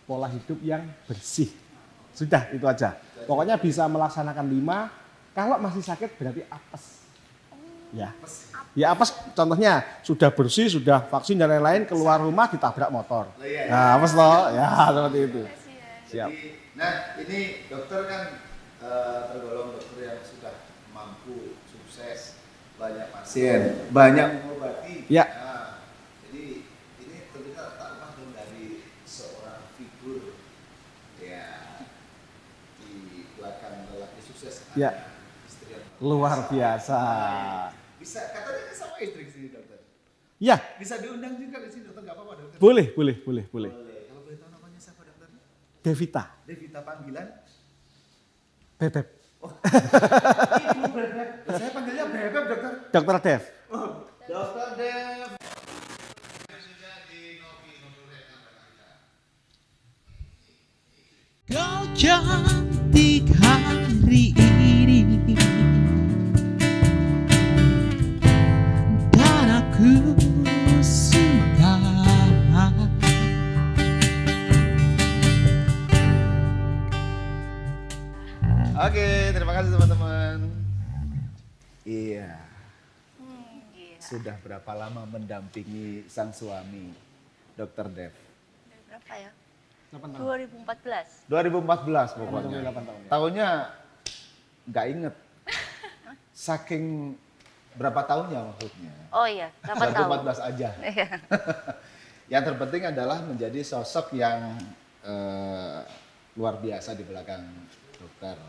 pola hidup yang bersih. Sudah, itu aja. Pokoknya bisa melaksanakan 5, kalau masih sakit berarti apes. Ya. Ya apes contohnya sudah bersih, sudah vaksin dan lain-lain, keluar rumah ditabrak motor. Nah, apes loh. Ya, seperti itu. Siap. Nah, ini dokter kan tergolong dokter yang sudah mampu, sukses, banyak pasien, banyak mengobati. Ya. Nah, jadi ini tentunya tak lepas dong dari seorang figur ya di belakang lelaki sukses. Ya. Ada istri yang Luar biasa. bisa katanya sama istri di sini dokter. Ya, Bisa diundang juga di sini dokter, nggak apa-apa dokter. boleh. Boleh. Kalau boleh tahu namanya siapa dokter? Devita, Devita, panggilan. Bebeb, Ibu Bebek. Saya panggilnya Bebek dokter. Dokter Dev. Dokter Dev. Kau cantik hari ini dan aku suka. Oke, terima kasih teman-teman. Iya. Sudah berapa lama mendampingi sang suami, Dokter Dev? Berapa ya? 8 tahun. 2014. 2014 pokoknya. 8 tahun. Tahunnya nggak inget. Saking berapa tahunnya maksudnya? Oh iya, 8 tahun. 2014 aja. Yang terpenting adalah menjadi sosok yang luar biasa di belakang dokter.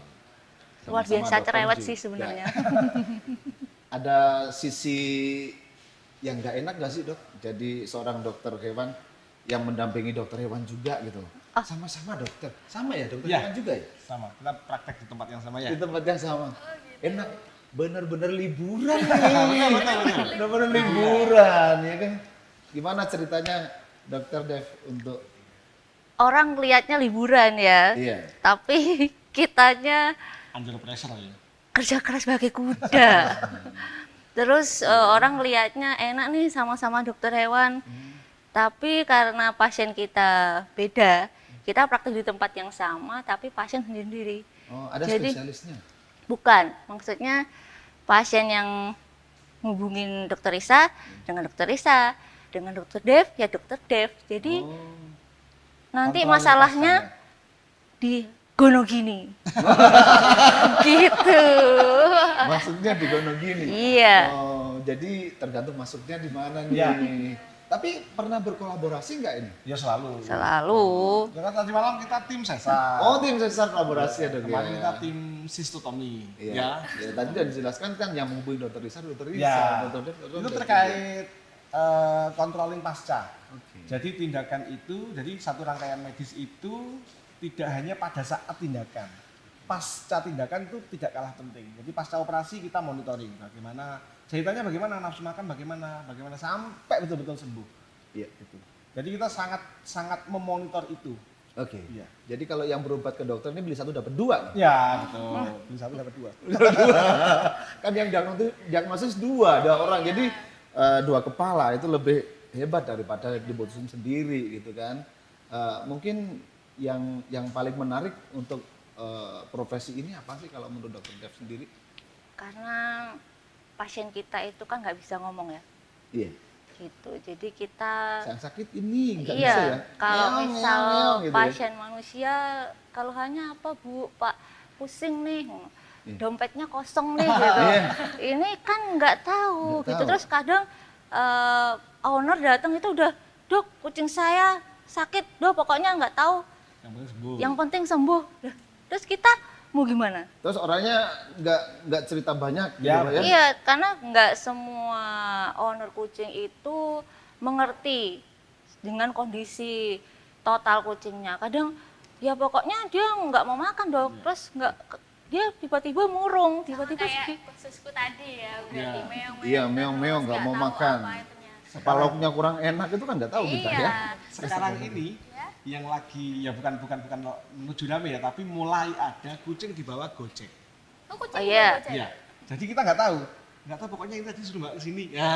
Luar Sama-sama biasa dokter cerewet juga. sih sebenarnya. Ada sisi yang nggak enak nggak sih dok? Jadi seorang dokter hewan yang mendampingi dokter hewan juga gitu. Sama-sama dokter, sama ya dokter Ya. hewan juga ya? Sama, kita praktek di tempat yang sama ya. Di tempat yang sama. Enak, bener-bener liburan nih. Bener-bener liburan ya kan. Gimana ceritanya Dokter Dev untuk Orang lihatnya liburan ya, iya. tapi kitanya Under pressure ya. kerja keras bagai kuda. Terus orang lihatnya enak nih sama-sama dokter hewan, tapi karena pasien kita beda, kita praktek di tempat yang sama, tapi pasien sendiri-sendiri. Oh, ada Jadi- spesialisnya. Bukan, maksudnya pasien yang hubungin dokter Risa dengan dokter Risa, dengan dokter Dev ya dokter Dev. Jadi Oh, nanti kontrolnya masalahnya di gono gini. Gitu. maksudnya di gono gini. Iya. Oh, jadi tergantung masuknya di mana nih. Iya. Tapi pernah berkolaborasi nggak ini? Ya selalu. Selalu. Ya kan tadi malam kita tim sesar. Oh, tim sesar kolaborasi ya dok ya. Kemarin kita tim sistotomi. Iya. Ya. Ya, tadi sudah dijelaskan kan yang menghubungi dokter Risa, dokter Risa, Ya. dokter Dev, dokter Itu Dev. terkait controlling pasca. Oke. Jadi tindakan itu, jadi satu rangkaian medis itu tidak hanya pada saat tindakan. Pasca tindakan itu tidak kalah penting. Jadi pasca operasi kita monitoring bagaimana jahitannya, bagaimana nafsu makan, bagaimana sampai betul-betul sembuh. Iya. Gitu. Jadi kita sangat memonitor itu. Oke. Iya. Jadi kalau yang berobat ke dokter ini beli satu dapat dua. Ya betul. Beli satu dapat dua. Kan yang diagnosis dua ada orang. Jadi dua kepala itu lebih hebat daripada diputusin sendiri gitu kan. Mungkin yang paling menarik untuk profesi ini apa sih kalau menurut dokter Dev sendiri? Karena pasien kita itu kan nggak bisa ngomong ya. Iya. Gitu. Jadi kita Yang sakit ini nggak iya, bisa ya. kalau Ngeong, misal ngeong, ngeong gitu ya. pasien manusia keluhannya apa Bu? Pak pusing nih. Iya. Dompetnya kosong nih gitu. Iya. Ini kan nggak tahu Nggak gitu. tahu. Terus kadang owner datang itu udah, "Dok, kucing saya sakit." Dok, pokoknya nggak tahu. Yang penting sembuh. Yang penting sembuh. Lah, terus kita mau gimana? Terus orangnya nggak cerita banyak gitu Ya, loh ya. Iya, karena nggak semua owner kucing itu mengerti dengan kondisi total kucingnya. Kadang ya pokoknya dia nggak mau makan dok, terus dia tiba-tiba murung, tiba-tiba kayak sedih. khususku tadi ya, berarti Iya. meong-meong. Iya, terus meong-meong, nggak mau tahu makan. apa itunya. Apa lauknya kurang enak itu kan nggak tahu kita Iya. ya. Sekarang ini Ya. yang lagi ya bukan menuju rame ya, tapi mulai ada kucing di bawah Gojek. Oh, kucing Oh, iya. juga Iya. Jadi kita nggak tahu pokoknya ini tadi suruh mbak kesini. Ya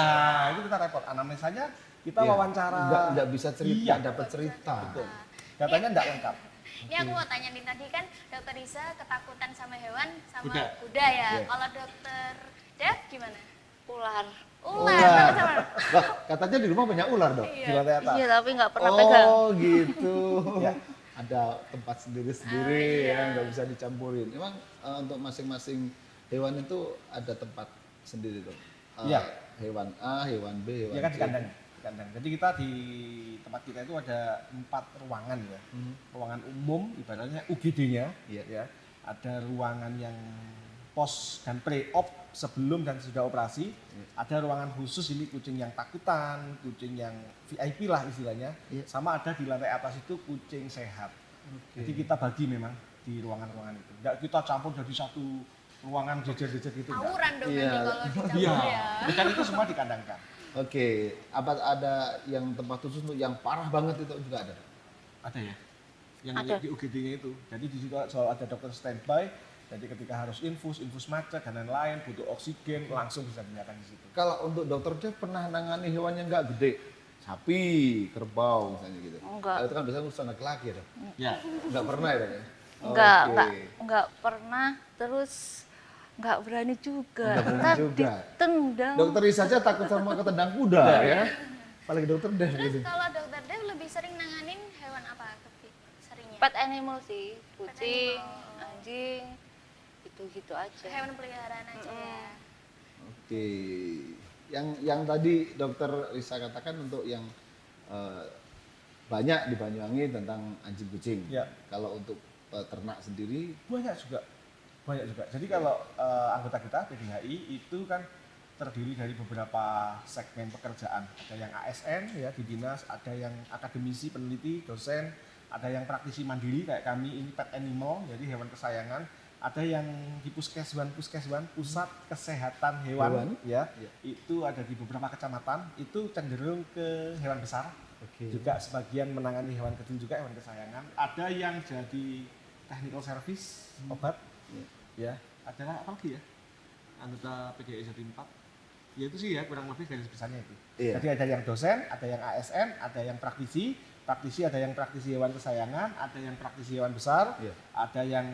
itu kita repot. Anamnesanya kita Iya. wawancara. Nggak bisa cerita, Iya. dapat cerita. Betul. Datanya nggak lengkap. Ini aku mau tanya nih, tadi kan dokter Risa ketakutan sama hewan sama Kuda. kuda ya. Iya. Kalau dokter Dev gimana? Ular. Ular, takut sama ular. Lah, katanya di rumah banyak ular dok. Di lantai atas. Iya, tapi nggak pernah pegang. Oh gitu. Ya. Ada tempat sendiri-sendiri ya, nggak bisa dicampurin. Emang untuk masing-masing hewan itu ada tempat sendiri dok. Iya. Hewan A, hewan B, hewan Ya kan C. di kandang. Jadi kita di tempat kita itu ada 4 ruangan ya. Ruangan umum ibaratnya UGD-nya Iya. ya. Ada ruangan yang pos dan pre-op sebelum dan sesudah operasi. Ada ruangan khusus ini kucing yang takutan, kucing yang VIP lah istilahnya. Iya. Sama ada di lantai atas itu kucing sehat. Jadi kita bagi memang di ruangan-ruangan itu. Enggak kita campur jadi satu ruangan jejer-jejer gitu enggak. Tawuran dong Iya. nanti kalau dicampur Iya. ya. Dan itu semua dikandangkan. Oke, apa ada yang tempat khusus untuk yang parah banget itu juga ada? Ada ya? Yang Ada. di UGD-nya itu. Jadi di situ selalu ada dokter standby. Jadi ketika harus infus macet dan lain-lain, butuh oksigen, langsung bisa dinyatakan di situ. Kalau untuk dokter Dev pernah nangani hewan yang nggak gede, sapi, kerbau misalnya gitu. Enggak. Kalau itu kan biasanya urusan laki-laki ya dok. Ya, Nggak pernah ya dok ya? Enggak pernah, terus nggak berani juga. Nggak berani Ntar juga. ditendang. Dokter Is saja takut sama ketendang kuda ya. Apalagi dokter Dev Terus gitu. kalau dokter Dev lebih sering nanganin hewan apa seringnya? Pet animal sih, kucing, animal. anjing, gitu-gitu aja. Hewan peliharaan aja ya. Oke. Yang tadi dokter Risa katakan untuk yang banyak di Banyuwangi tentang anjing kucing. Ya. Kalau untuk ternak sendiri banyak juga. Jadi kalau anggota kita PDHI itu kan terdiri dari beberapa segmen pekerjaan. Ada yang ASN ya di dinas, ada yang akademisi, peneliti, dosen, ada yang praktisi mandiri kayak kami ini pet animal, jadi hewan kesayangan, Ada yang di puskeswan, pusat kesehatan hewan, ya. Itu ada di beberapa kecamatan, itu cenderung ke hewan besar. Juga sebagian menangani hewan kecil juga, hewan kesayangan. Ada yang jadi technical service, obat. Ya, ada apa lagi ya? Anggota PDI Jatim 4. Ya itu sih ya, kurang lebih garis besarnya itu. Jadi ada yang dosen, ada yang ASN, ada yang praktisi, ada yang praktisi hewan kesayangan, ada yang praktisi hewan besar, ada yang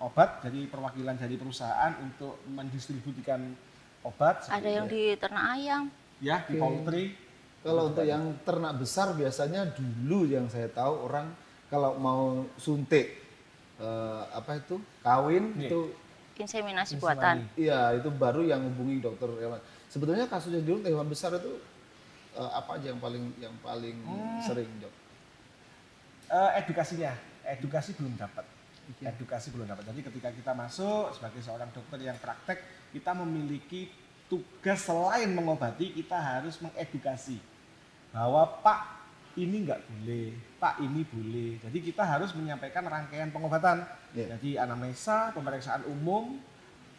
obat, jadi perwakilan dari perusahaan untuk mendistribusikan obat. Ada yang di ternak ayam. Ya, di poultry. Kalau untuk yang ternak besar biasanya dulu yang saya tahu orang kalau mau suntik kawin itu Inseminasi buatan. iya itu baru yang hubungi dokter hewan. Sebetulnya kasusnya dulu hewan besar itu apa aja yang paling sering, Dok? Edukasi belum dapat. Jadi ketika kita masuk sebagai seorang dokter yang praktek, kita memiliki tugas selain mengobati, kita harus mengedukasi bahwa Pak ini nggak boleh, Pak ini boleh. Jadi kita harus menyampaikan rangkaian pengobatan. Jadi anamnesa, pemeriksaan umum,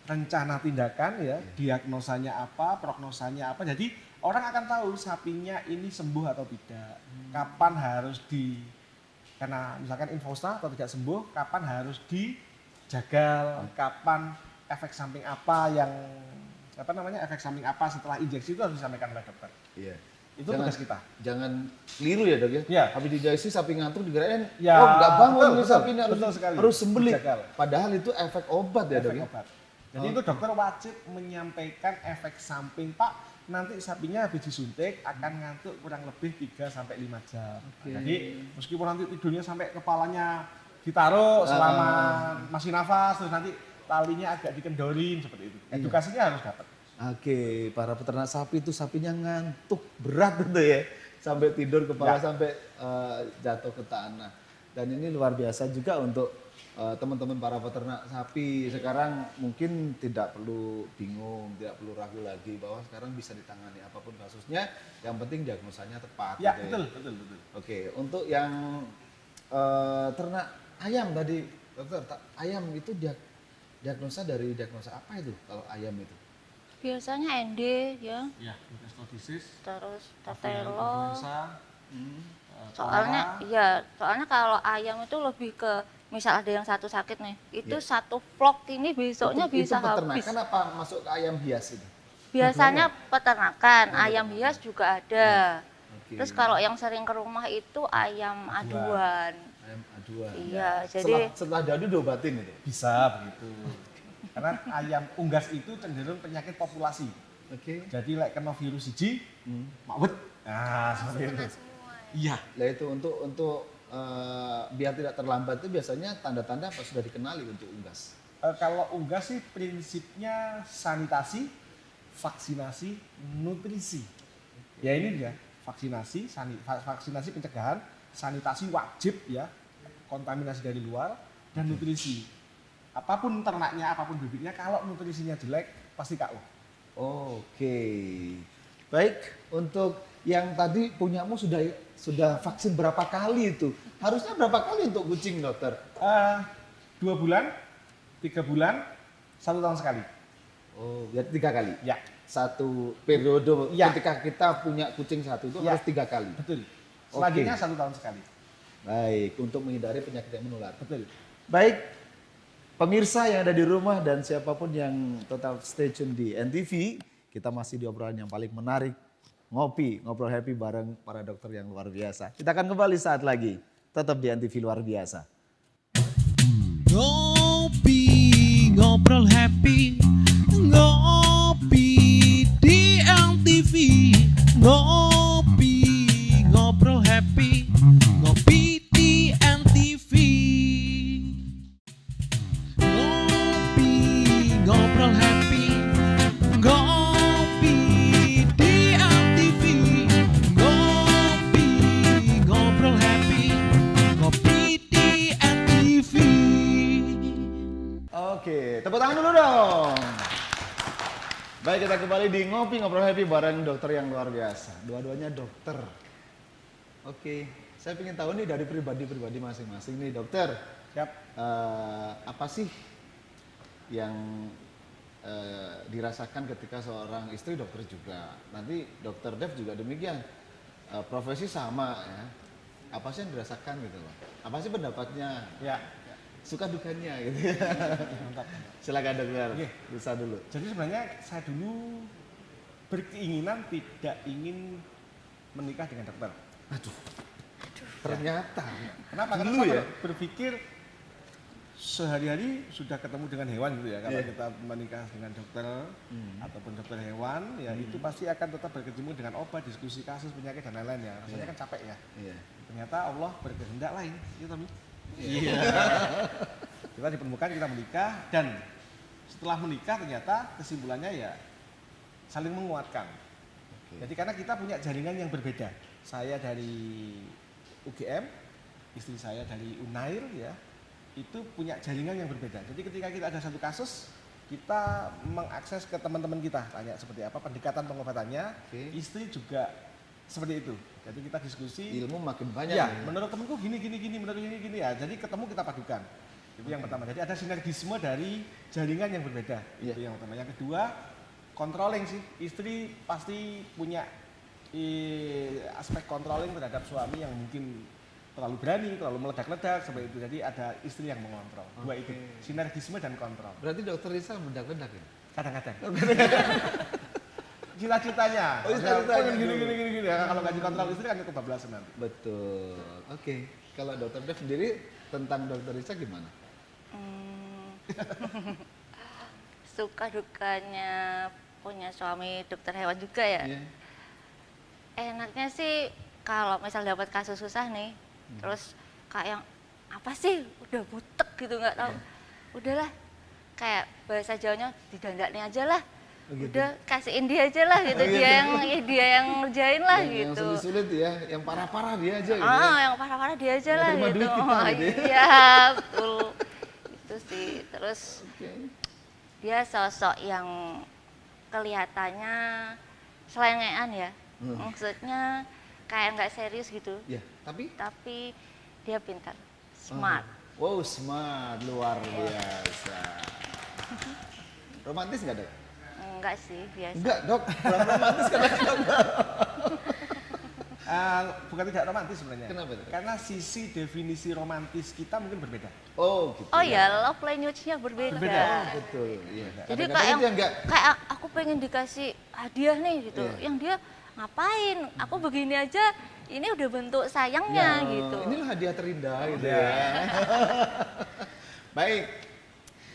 rencana tindakan, ya, diagnosanya apa, prognosanya apa. Jadi orang akan tahu sapinya ini sembuh atau tidak, kapan harus karena misalkan infosna atau tidak sembuh, kapan harus dijagal, kapan efek samping apa efek samping apa setelah injeksi itu harus disampaikan oleh dokter. Iya. Itu tugas kita. Jangan keliru ya, Dok ya. Iya. Habis diinjeksi sapi ngantuk dikirain Ya, nggak bangun betul, sapi ini harus sembelit. Dijagal. Padahal itu efek obat ya, Dok ya. Obat. Jadi itu dokter wajib menyampaikan efek samping, Pak. Nanti sapinya habis disuntik akan ngantuk kurang lebih 3-5 jam. Jadi meskipun nanti tidurnya sampai kepalanya ditaruh selama masih nafas, terus nanti talinya agak dikendorin seperti itu. Edukasinya harus dapat. Oke, para peternak sapi itu sapinya ngantuk berat gitu ya. Sampai tidur kepala sampai jatuh ke tanah. Dan ini luar biasa juga untuk teman-teman para peternak sapi. Sekarang mungkin tidak perlu bingung, tidak perlu ragu lagi bahwa sekarang bisa ditangani apapun kasusnya, yang penting diagnosanya tepat. Ya, gitu betul. Oke, untuk yang ternak ayam tadi, dokter, ayam itu diagnosa dari diagnosa apa itu kalau ayam itu? Biasanya ND ya. Ya, Newcastle disease, Terus avian tetelo. influenza, Soalnya kalau ayam itu lebih ke misal ada yang satu sakit nih, itu satu flock ini besoknya bisa itu habis. peternakan apa masuk ke ayam hias itu? Biasanya peternakan, ayam hias juga ada. Oke. Terus kalau yang sering ke rumah itu ayam aduan. Ayam aduan. Iya, jadi setelah dadu diobatin itu. bisa begitu. Karena ayam unggas itu cenderung penyakit populasi. Oke. Jadi kena virus hiji, mawet. Nah, seperti itu. Kena semua ya. Iya. Lah itu untuk biar tidak terlambat itu biasanya tanda-tanda apa sudah dikenali untuk unggas? Kalau unggas sih prinsipnya sanitasi, vaksinasi, nutrisi. Ya ini dia, vaksinasi pencegahan, sanitasi wajib ya, kontaminasi dari luar, dan nutrisi. Apapun ternaknya, apapun bibitnya, kalau nutrisinya jelek pasti KO. Oke. Baik, untuk yang tadi punyamu sudah vaksin berapa kali itu? Harusnya berapa kali untuk kucing, dokter? 2 bulan, 3 bulan, 1 tahun sekali. Oh, ya 3 kali. Ya, Satu periode Ya. ketika kita punya kucing satu itu Ya. harus 3 kali. betul. Selanjutnya 1 tahun sekali. Baik, untuk menghindari penyakit yang menular. Betul. Baik, pemirsa yang ada di rumah dan siapapun yang tetap stay tune di NTV, kita masih di obrolan yang paling menarik, ngobrol happy bareng para dokter yang luar biasa. Kita akan kembali saat lagi, tetap di NTV luar biasa. Ngopi, ngobrol happy, ngopi di MTV. Ngopi, ngobrol happy, ngopi di MTV. Ngopi, ngobrol happy, ngopi di MTV. Ngopi, ngobrol happy, ngopi di MTV. Oke, tepuk tangan dulu dong. Baik, kita kembali di Ngopi Ngobrol Happy bareng dokter yang luar biasa. Dua-duanya dokter. Oke, saya ingin tahu nih dari pribadi-pribadi masing-masing nih dokter. Siap. Apa sih yang dirasakan ketika seorang istri dokter juga. Nanti dokter Dev juga demikian. Profesi sama ya. Apa sih yang dirasakan gitu loh? Apa sih pendapatnya? Ya. Suka dukanya gitu ya. Mantap. Silakan dokter. Oke. Bisa dulu. Jadi sebenarnya saya dulu berkeinginan tidak ingin menikah dengan dokter. Aduh. Ternyata. Kenapa? Karena Dulu saya ya. berpikir sehari-hari sudah ketemu dengan hewan gitu ya. Kalau Iya. kita menikah dengan dokter ataupun dokter hewan, ya itu pasti akan tetap berkecimpung dengan obat, diskusi kasus, penyakit dan lain-lain ya. Rasanya kan capek ya. Iya. Ternyata Allah berkehendak lain, ya Tommy. Iya. Kita dipertemukan, kita menikah, dan setelah menikah ternyata kesimpulannya ya saling menguatkan. Oke. Jadi karena kita punya jaringan yang berbeda. Saya dari UGM, istri saya dari Unair ya, itu punya jaringan yang berbeda. Jadi ketika kita ada satu kasus, kita mengakses ke teman-teman kita, tanya seperti apa pendekatan pengobatannya. Oke. Istri juga seperti itu. Jadi kita diskusi. Ilmu makin banyak. Ya, nih. menurut temanku gini, menurut gini ya. Jadi ketemu kita padukan. Itu yang pertama. Jadi ada sinergisme dari jaringan yang berbeda. Itu yang pertama. Yang kedua, controlling sih. Istri pasti punya aspek controlling terhadap suami yang mungkin terlalu berani, terlalu meledak-ledak seperti itu. Jadi ada istri yang mengontrol. Dua itu, sinergisme dan kontrol. Berarti dokter Risa meledak-ledak ya? Kadang-kadang. Cita-citanya. Oh, cita-citanya. Gini. Ya, kalau nggak dikontrol istri kan kebablasan nanti. Betul. Oke. Kalau dokter Dev sendiri tentang dokter Risa gimana? Suka dukanya punya suami dokter hewan juga ya. Iya. Enaknya sih kalau misal dapat kasus susah nih, terus kayak yang apa sih udah butek gitu nggak tahu, udahlah kayak bahasa Jawanya didandaknya aja lah, Oh, gitu. udah kasihin dia aja lah gitu, Oh, gitu. dia yang ngerjain lah Yang gitu. sulit-sulit ya, yang parah-parah dia aja gitu. Ah, Ya. yang parah-parah dia aja Nggak lah terima gitu. duit kita Oh, gitu ya. iya, betul. Itu sih. Terus Oke. dia sosok yang kelihatannya selengean ya. Maksudnya kayak nggak serius gitu. Ya, tapi Tapi dia pintar, smart. wow, smart, luar biasa. Romantis nggak, Dok? Enggak sih, biasa. Enggak, Dok. Kurang romantis kan? Bukan tidak romantis sebenarnya. Kenapa itu? Karena sisi definisi romantis kita mungkin berbeda. Oh, gitu. Oh ya, love language-nya berbeda. Oh, betul. Iya. Jadi Kadang-kadang kayak itu yang nggak. kayak aku pengen dikasih hadiah nih gitu. Iya. Yang dia ngapain? Aku begini aja, ini udah bentuk sayangnya Ya, gitu. Inilah hadiah terindah gitu Ya. ya. Baik.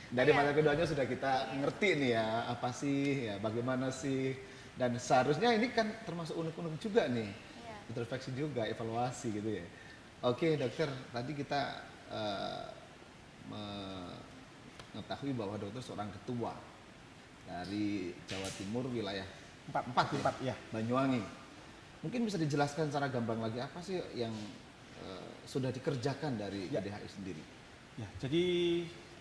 Dari Iya. mata keduanya sudah kita ngerti nih ya, apa sih, ya bagaimana sih. Dan seharusnya ini kan termasuk unek-unek juga nih. Iya. Introspeksi juga, evaluasi gitu ya. Oke dokter, tadi kita mengetahui bahwa dokter seorang ketua dari Jawa Timur wilayah Empat ya. Banyuwangi. Mungkin bisa dijelaskan secara gamblang lagi apa sih yang sudah dikerjakan dari Ya. PDHI sendiri? Ya, jadi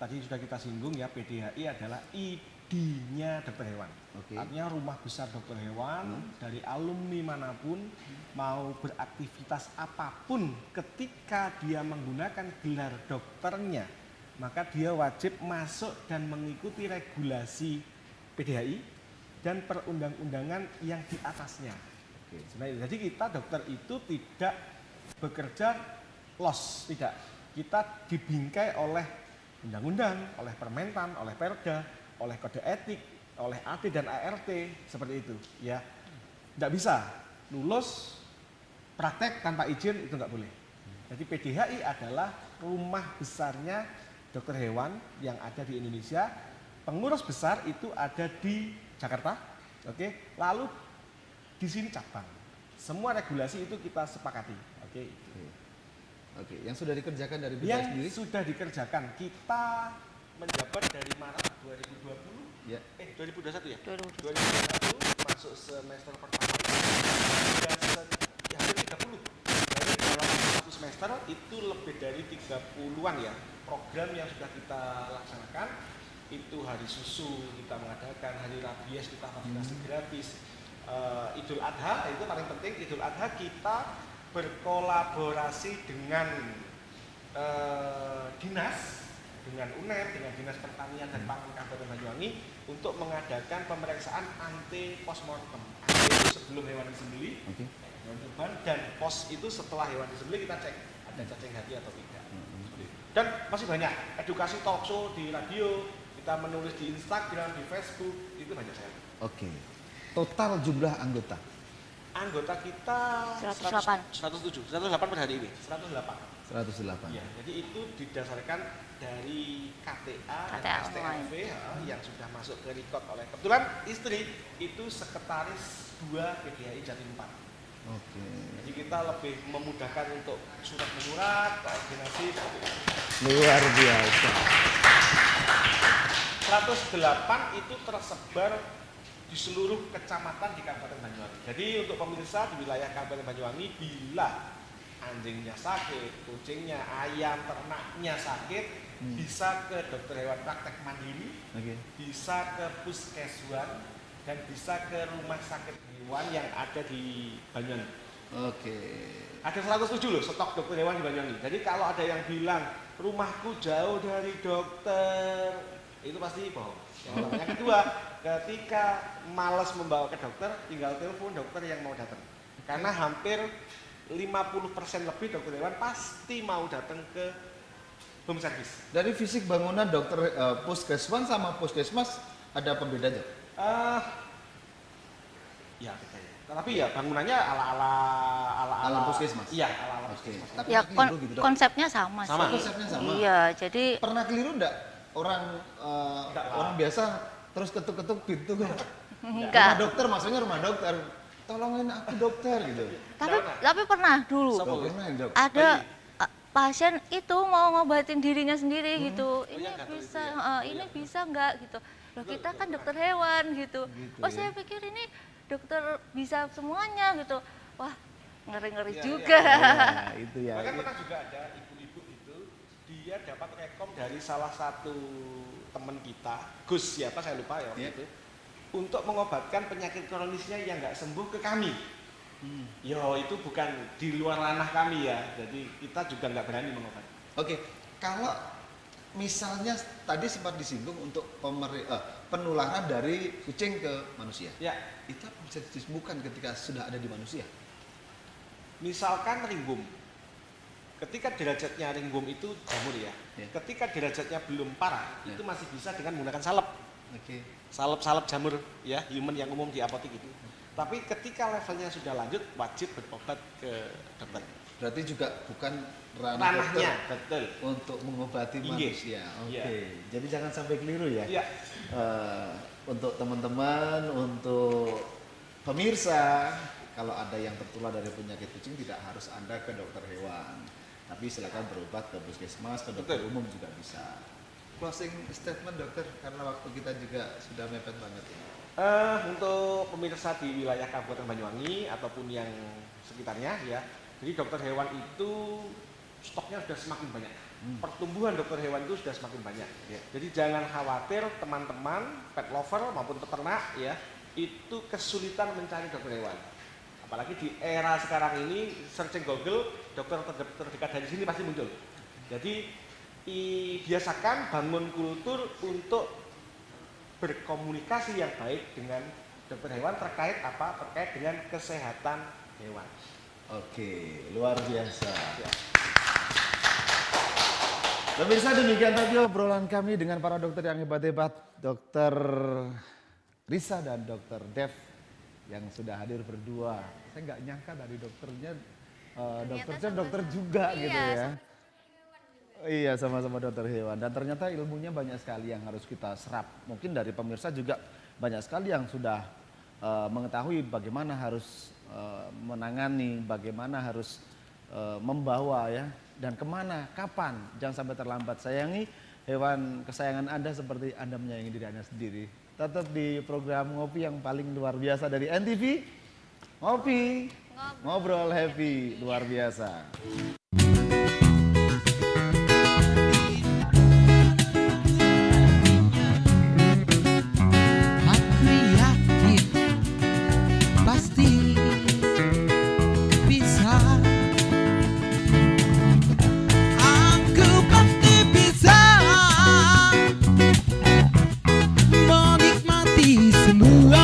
tadi sudah kita singgung ya, PDHI adalah ID-nya dokter hewan. Oke. Artinya rumah besar dokter hewan dari alumni manapun mau beraktivitas apapun ketika dia menggunakan gelar dokternya, maka dia wajib masuk dan mengikuti regulasi PDHI dan perundang-undangan yang di atasnya. Oke. Sebenarnya, jadi kita dokter itu tidak bekerja los, tidak. Kita dibingkai oleh undang-undang, oleh permentan, oleh perda, oleh kode etik, oleh AD dan ART, seperti itu. Ya, tidak bisa lulus praktek tanpa izin, itu nggak boleh. Jadi PDHI adalah rumah besarnya dokter hewan yang ada di Indonesia. Pengurus besar itu ada di Jakarta, oke. Lalu di sini cabang. Semua regulasi itu kita sepakati, oke. Oke, yang sudah dikerjakan dari PDHI Yang sendiri? sudah dikerjakan, kita menjabat dari Maret 2020, 2021 ya? 2021. 2021 masuk semester pertama. Ya, hampir 30. Jadi dalam satu semester itu lebih dari 30-an ya program yang sudah kita laksanakan. Itu hari susu kita mengadakan, hari rabies kita vaksinasi gratis, Idul Adha itu paling penting. Idul Adha kita berkolaborasi dengan dinas dengan UNER, dengan Dinas Pertanian dan Pangan Kabupaten Banyuwangi untuk mengadakan pemeriksaan ante postmortem. Ante itu sebelum hewan disembelih, hewan kurban, dan pos itu setelah hewan disembelih kita cek ada cacing hati atau tidak. Dan masih banyak edukasi talkshow di radio, kita menulis di Instagram, di Facebook, itu banyak sekali. Oke. Total jumlah anggota? Anggota kita 108 per hari ini. 108. Ya, jadi itu didasarkan dari KTA dan STMV yang sudah masuk ke record oleh kebetulan istri itu sekretaris 2 PGHI Jatim 4. Oke. Jadi kita lebih memudahkan untuk surat menyurat, koordinasi. Luar biasa. 108 itu tersebar di seluruh kecamatan di Kabupaten Banyuwangi. Jadi untuk pemirsa di wilayah Kabupaten Banyuwangi, bila anjingnya sakit, kucingnya, ayam, ternaknya sakit, bisa ke dokter hewan praktek mandiri, bisa ke puskeswan, dan bisa ke rumah sakit hewan yang ada di Banyuwangi. Oke. Ada 107 loh stok dokter hewan di Banyuwangi. Jadi kalau ada yang bilang rumahku jauh dari dokter, itu pasti bohong. Yang kedua, ketika malas membawa ke dokter, tinggal telepon dokter yang mau datang. Karena hampir 50% lebih dokter hewan pasti mau datang ke home service. Dari fisik bangunan dokter puskeswan sama puskesmas ada pembedanya? Ya beda ya. Tapi ya bangunannya ala puskesmas. Iya, ala puskesmas. Tapi Ya keliru gitu, Dok? konsepnya sama sih. Konsepnya sama. Iya, jadi Pernah keliru enggak orang orang biasa terus ketuk-ketuk pintu kan? enggak. Rumah dokter, maksudnya rumah dokter. Tolongin aku dokter gitu. Tapi pernah dulu. Oh, pernah, Dok? Ada pasien itu mau ngobatin dirinya sendiri gitu. Ini nggak tahu bisa, itu ya? ini bisa nggak gitu. Loh kita kan dokter hewan gitu. Gitu Oh ya. saya pikir ini dokter bisa semuanya gitu. Wah ngeri-ngeri Iya, juga. Ya, itu ya. Bahkan pernah juga ada ibu-ibu itu, dia dapat rekom dari salah satu teman kita, Gus siapa saya lupa ya waktu itu, untuk mengobatkan penyakit kronisnya yang nggak sembuh ke kami. Yo itu bukan di luar ranah kami ya, jadi kita juga nggak berani mengobati. Oke, kalau misalnya tadi sempat disinggung untuk penularan dari kucing ke manusia. Ya, Itu bisa disembuhkan ketika sudah ada di manusia. misalkan ringgum. Ketika derajatnya ringgum itu jamur ya. Ketika derajatnya belum parah, itu masih bisa dengan menggunakan salep. Oke. Salep-salep jamur ya, human yang umum di apotek itu. Tapi ketika levelnya sudah lanjut, wajib berobat ke dokter. Berarti juga bukan ranah Ranahnya, dokter betul. untuk mengobati Iya. manusia. Oke. Iya. Jadi jangan sampai keliru ya. Iya. Untuk teman-teman, untuk pemirsa, kalau ada yang tertular dari penyakit kucing tidak harus Anda ke dokter hewan. Tapi silakan berobat ke puskesmas, ke dokter Betul. umum juga bisa. Closing statement dokter, karena waktu kita juga sudah mepet banget ini. Untuk pemirsa di wilayah Kabupaten Banyuwangi ataupun yang sekitarnya ya, jadi dokter hewan itu stoknya sudah semakin banyak. Pertumbuhan dokter hewan itu sudah semakin banyak. Jadi jangan khawatir teman-teman pet lover maupun peternak ya, itu kesulitan mencari dokter hewan. Apalagi di era sekarang ini searching Google, dokter terdekat dari sini pasti muncul. Jadi biasakan bangun kultur untuk berkomunikasi yang baik dengan dokter hewan terkait apa? Terkait dengan kesehatan hewan. Oke, luar biasa. Ya. Pemirsa, demikian tadi obrolan kami dengan para dokter yang hebat-hebat, Dokter Risa dan Dokter Dev yang sudah hadir berdua. Saya nggak nyangka dari dokternya, dokternya dokter juga gitu ya. Iya, sama-sama dokter hewan. Dan ternyata ilmunya banyak sekali yang harus kita serap. Mungkin dari pemirsa juga banyak sekali yang sudah mengetahui bagaimana harus menangani, bagaimana harus membawa ya, dan kemana, kapan. Jangan sampai terlambat. Sayangi hewan kesayangan Anda seperti Anda menyayangi diri Anda sendiri. Tetap di program Ngopi yang paling luar biasa dari NTV. Ngopi, ngobrol happy, luar biasa. Aku yakin pasti bisa. Aku pasti bisa. semua